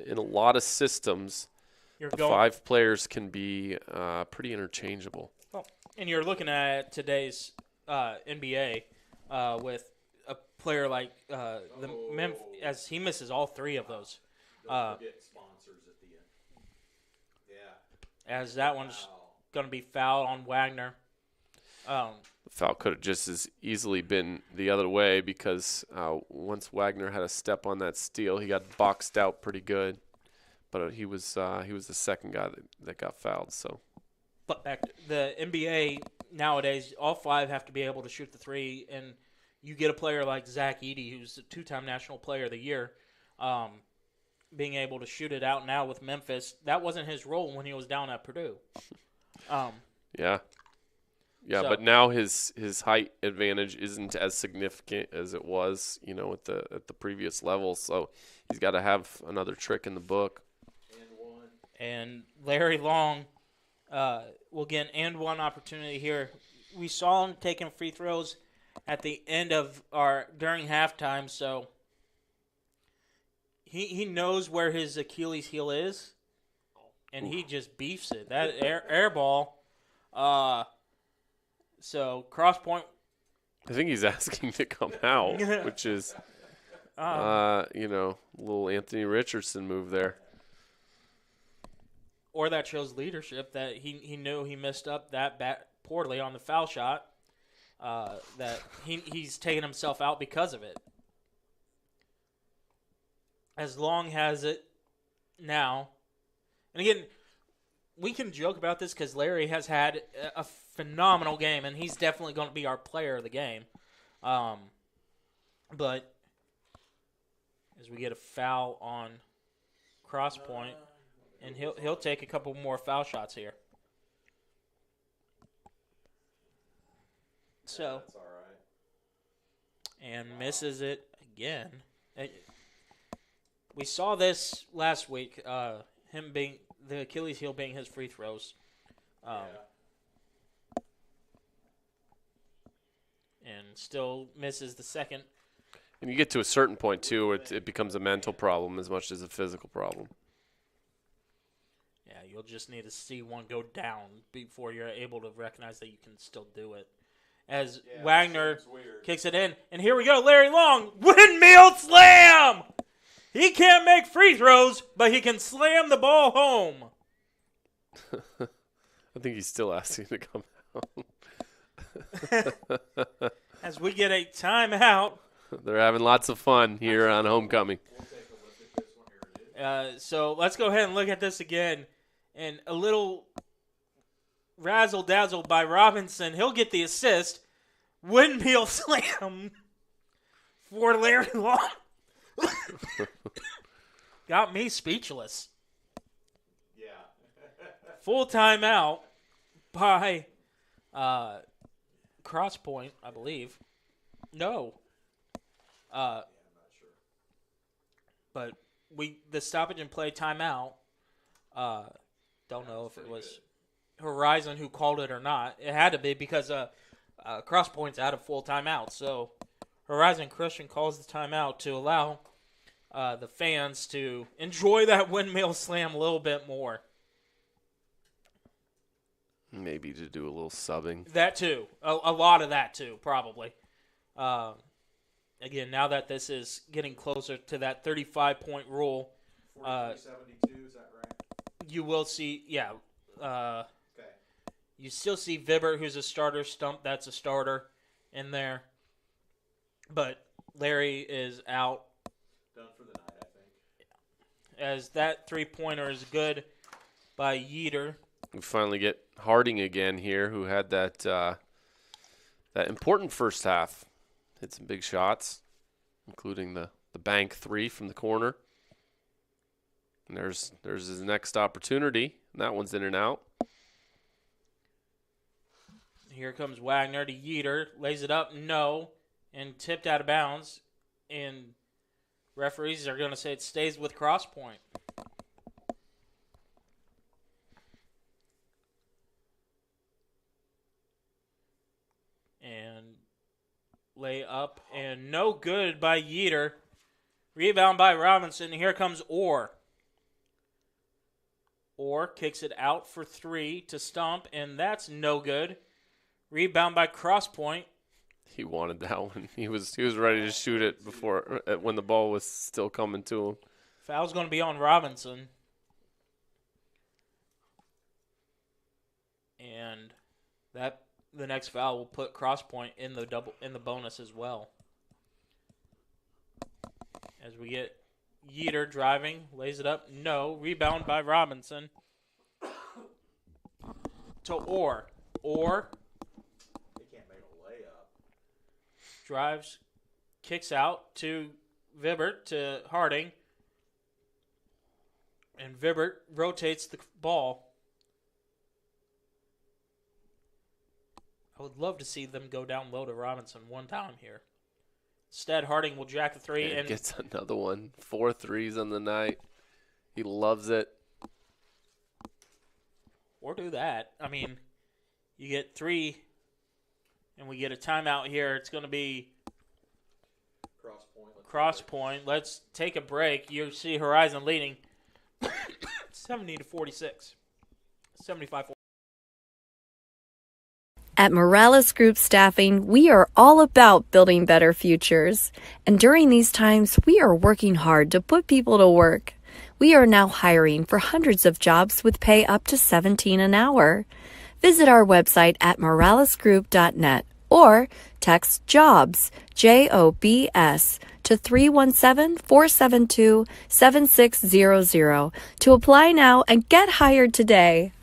in a lot of systems, five players can be pretty interchangeable. Well, and you're looking at today's NBA with a player like as he misses all three of those. Don't forget sponsors at the end. Yeah. As that one's going to be fouled on Wagner. The foul could have just as easily been the other way because once Wagner had a step on that steal, he got boxed out pretty good. But he was the second guy that got fouled. So, but back to the NBA nowadays, all five have to be able to shoot the three, and you get a player like Zach Edey, who's a two-time National Player of the Year, being able to shoot it out now with Memphis. That wasn't his role when he was down at Purdue. Yeah, so, but now his height advantage isn't as significant as it was, you know, at the previous level. So he's got to have another trick in the book. And Larry Long will get an and one opportunity here. We saw him taking free throws at the end of during halftime, so he knows where his Achilles heel is, and he just beefs it. That air ball. So Crosspoint. I think he's asking to come out, which is, a little Anthony Richardson move there. Or that shows leadership that he knew he messed up that poorly on the foul shot, that he's taken himself out because of it. As Long has it now. And again, we can joke about this because Larry has had a phenomenal game, and he's definitely going to be our player of the game. But as we get a foul on Crosspoint, and he'll take a couple more foul shots here. So, that's all right. And misses it again. We saw this last week. Him being the Achilles heel being his free throws. And still misses the second. And you get to a certain point too, it becomes a mental problem as much as a physical problem. Yeah, you'll just need to see one go down before you're able to recognize that you can still do it. As Wagner kicks it in. And here we go, Larry Long. Windmill slam! He can't make free throws, but he can slam the ball home. I think he's still asking to come out. As we get a timeout. They're having lots of fun here on homecoming. So let's go ahead and look at this again. And a little razzle-dazzle by Robinson. He'll get the assist. Windmill slam for Larry Long. Got me speechless. Yeah. Full timeout by Crosspoint, I believe. No. I'm not sure. But the stoppage and play timeout. Don't know if it was Horizon who called it or not. It had to be because Crosspoint's out of full timeout. So Horizon Christian calls the timeout to allow the fans to enjoy that windmill slam a little bit more. Maybe to do a little subbing. That too. A lot of that too, probably. Again, now that this is getting closer to that 35-point rule. 43-72, is that right? You will see, yeah. Okay. You still see Vibert, who's a starter, Stump, that's a starter in there. But Larry is out. Done for the night, I think. As that three-pointer is good by Yeater. We finally get Harding again here, who had that important first half. Hit some big shots, including the bank three from the corner. And there's his next opportunity. And that one's in and out. Here comes Wagner to Yeater. Lays it up, no. And tipped out of bounds. And referees are going to say it stays with Crosspoint. Lay up and no good by Yeater. Rebound by Robinson. Here comes Orr. Orr kicks it out for 3 to Stump, and that's no good. Rebound by Crosspoint. He wanted that one. He was ready to shoot it before when the ball was still coming to him. Foul's going to be on Robinson. And the next foul will put Crosspoint in the bonus as well. As we get Yeater driving, lays it up, no. Rebound by Robinson. To Orr. Orr drives, kicks out to Vibert, to Harding. And Vibert rotates the ball. I would love to see them go down low to Robinson one time here. Instead, Harding will jack the 3. And gets another one. 4 threes on the night. He loves it. Or do that. I mean, you get 3, and we get a timeout here. It's going to be Crosspoint. Let's take a break. You see Horizon leading 70-46. 75-46. At Morales Group Staffing, we are all about building better futures. And during these times, we are working hard to put people to work. We are now hiring for hundreds of jobs with pay up to $17 an hour. Visit our website at moralesgroup.net or text JOBS, JOBS, to 317-472-7600 to apply now and get hired today.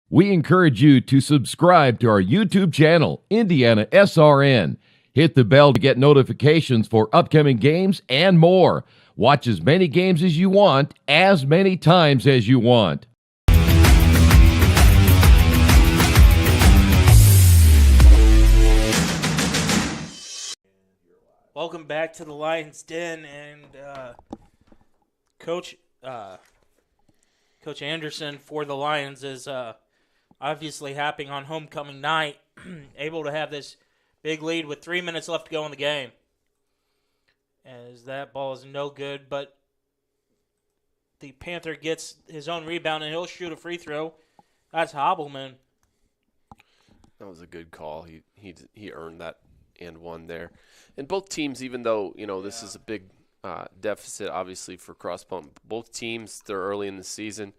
We encourage you to subscribe to our YouTube channel, IndianaSRN. Hit the bell to get notifications for upcoming games and more. Watch as many games as you want, as many times as you want. Welcome back to the Lions Den, and Coach Anderson for the Lions is obviously happy on homecoming night, able to have this big lead with 3 minutes left to go in the game. As that ball is no good, but the Panther gets his own rebound, and he'll shoot a free throw. That's Hobbleman. That was a good call. He earned that and one there. And both teams, even though, this is a big deficit, obviously, for Crosspoint, both teams, they're early in the season.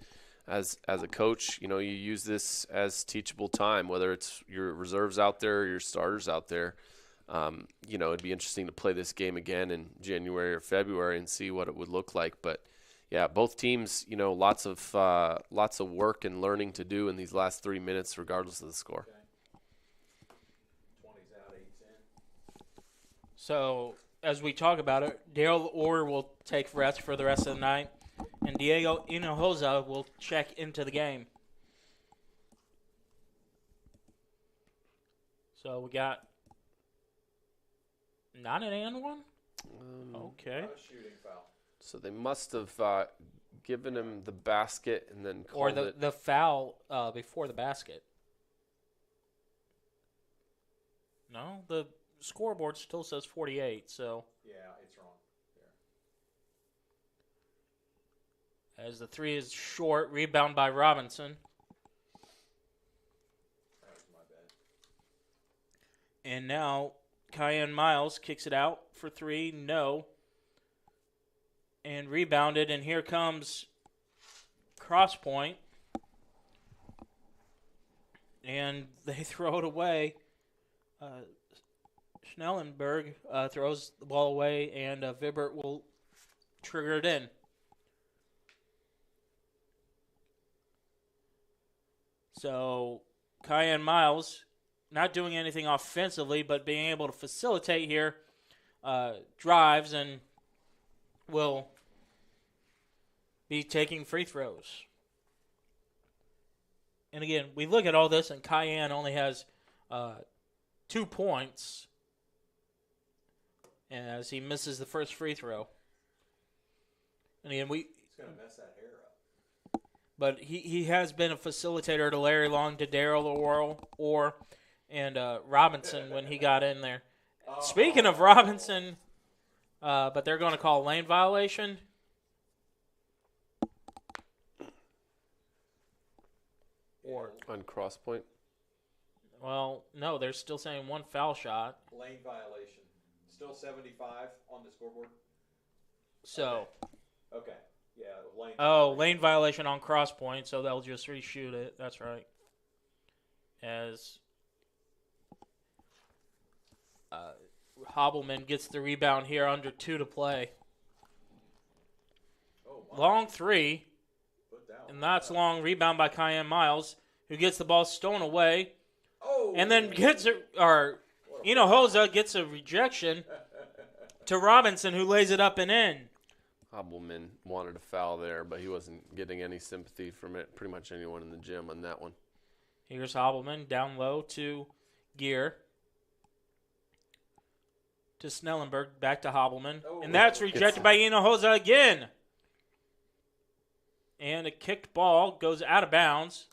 As a coach, you use this as teachable time, whether it's your reserves out there or your starters out there. It'd be interesting to play this game again in January or February and see what it would look like. But, yeah, both teams, lots of work and learning to do in these last 3 minutes, regardless of the score. So, as we talk about it, Daryl Orr will take rest for the rest of the night, and Diego Hinojosa will check into the game. So, we got not an and one? Okay. Not a shooting foul. So, they must have given him the basket and then called or the foul before the basket. No, the scoreboard still says 48, so. Yeah, it's wrong. There. As the 3 is short, rebound by Robinson. That was my bad. And now Kyan Miles kicks it out for 3, no. And rebounded, and here comes Crosspoint. And they throw it away. Schnellenberg throws the ball away, and Vibert will trigger it in. So, Kyan Miles not doing anything offensively, but being able to facilitate here, drives and will be taking free throws. And again, we look at all this, and Kyan only has 2 points as he misses the first free throw. And again, he's going to mess that hair up. But he has been a facilitator to Larry Long, to Daryl Orr, and Robinson when he got in there. Speaking of Robinson, but they're going to call lane violation. Or on Crosspoint. Well, no, they're still saying one foul shot. Lane violation. Still 75 on the scoreboard. So. Okay. Yeah. Lane. Oh, lane violation on Crosspoint, so they'll just reshoot it. That's right. As Hobbleman gets the rebound here, under 2 to play. Long three. And that's long. Rebound by Cayenne Miles, who gets the ball stolen away. And then Hinojosa gets a rejection to Robinson, who lays it up and in. Hobbleman wanted a foul there, but he wasn't getting any sympathy from it. Pretty much anyone in the gym on that one. Here's Hobbleman down low to Gear. To Snellenberg, back to Hobbleman. And that's rejected by Hinojosa again. And a kicked ball goes out of bounds.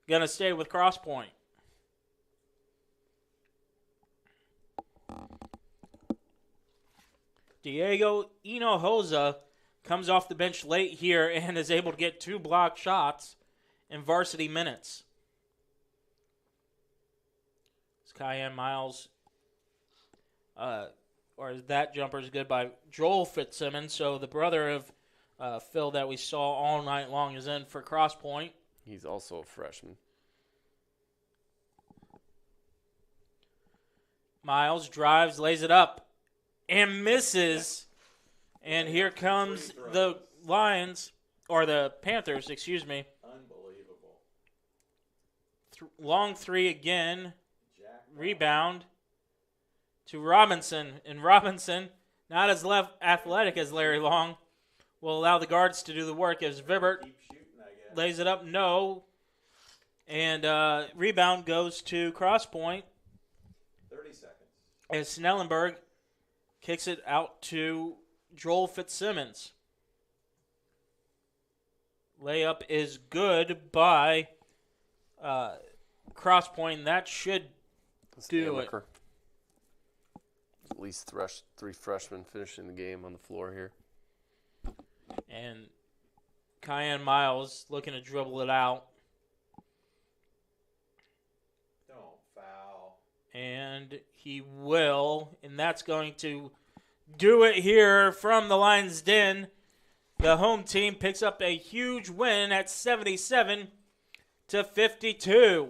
Going to stay with Crosspoint. Diego Hinojosa comes off the bench late here and is able to get 2 block shots in varsity minutes. Cayenne Miles, or that jumper is good by Joel Fitzsimmons. So the brother of Phil that we saw all night long is in for Crosspoint. He's also a freshman. Miles drives, lays it up, and misses. And here comes the Lions, or the Panthers, excuse me. Unbelievable. Long 3 again. Rebound to Robinson. And Robinson, not as athletic as Larry Long, will allow the guards to do the work as Vibert lays it up. No. And rebound goes to Crosspoint. 30 seconds. As Snellenberg kicks it out to Joel Fitzsimmons. Layup is good by Crosspoint. That should do it. At least 3 freshmen finishing the game on the floor here. And Cayenne Miles looking to dribble it out. Don't foul. And he will. And that's going to do it here from the Lions' Den. The home team picks up a huge win at 77-52.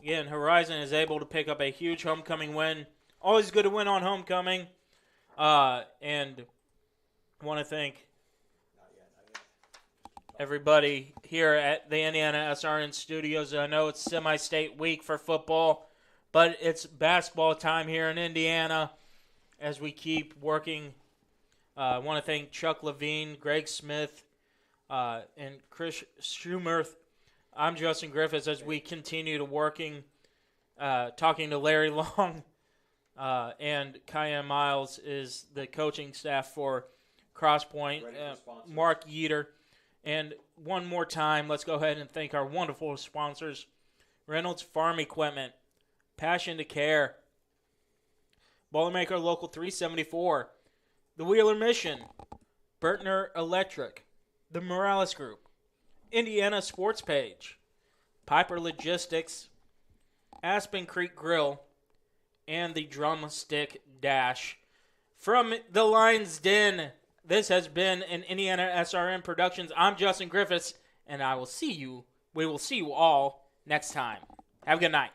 Again, Horizon is able to pick up a huge homecoming win. Always good to win on homecoming. And I want to thank everybody here at the IndianaSRN studios. I know it's semi-state week for football, but it's basketball time here in Indiana as we keep working. I want to thank Chuck Levine, Greg Smith, and Chris Schumerth. I'm Justin Griffiths as we continue to working, talking to Larry Long, and Cayenne Miles is the coaching staff for Crosspoint, Mark Yeater. And one more time, let's go ahead and thank our wonderful sponsors, Reynolds Farm Equipment, Passion to Care, Boilermaker Local 374, The Wheeler Mission, Bertner Electric, The Morales Group, Indiana Sports Page, Piper Logistics, Aspen Creek Grill, and the Drumstick Dash. From the Lions' Den, this has been an IndianaSRN Productions. I'm Justin Griffiths, and we will see you all next time. Have a good night.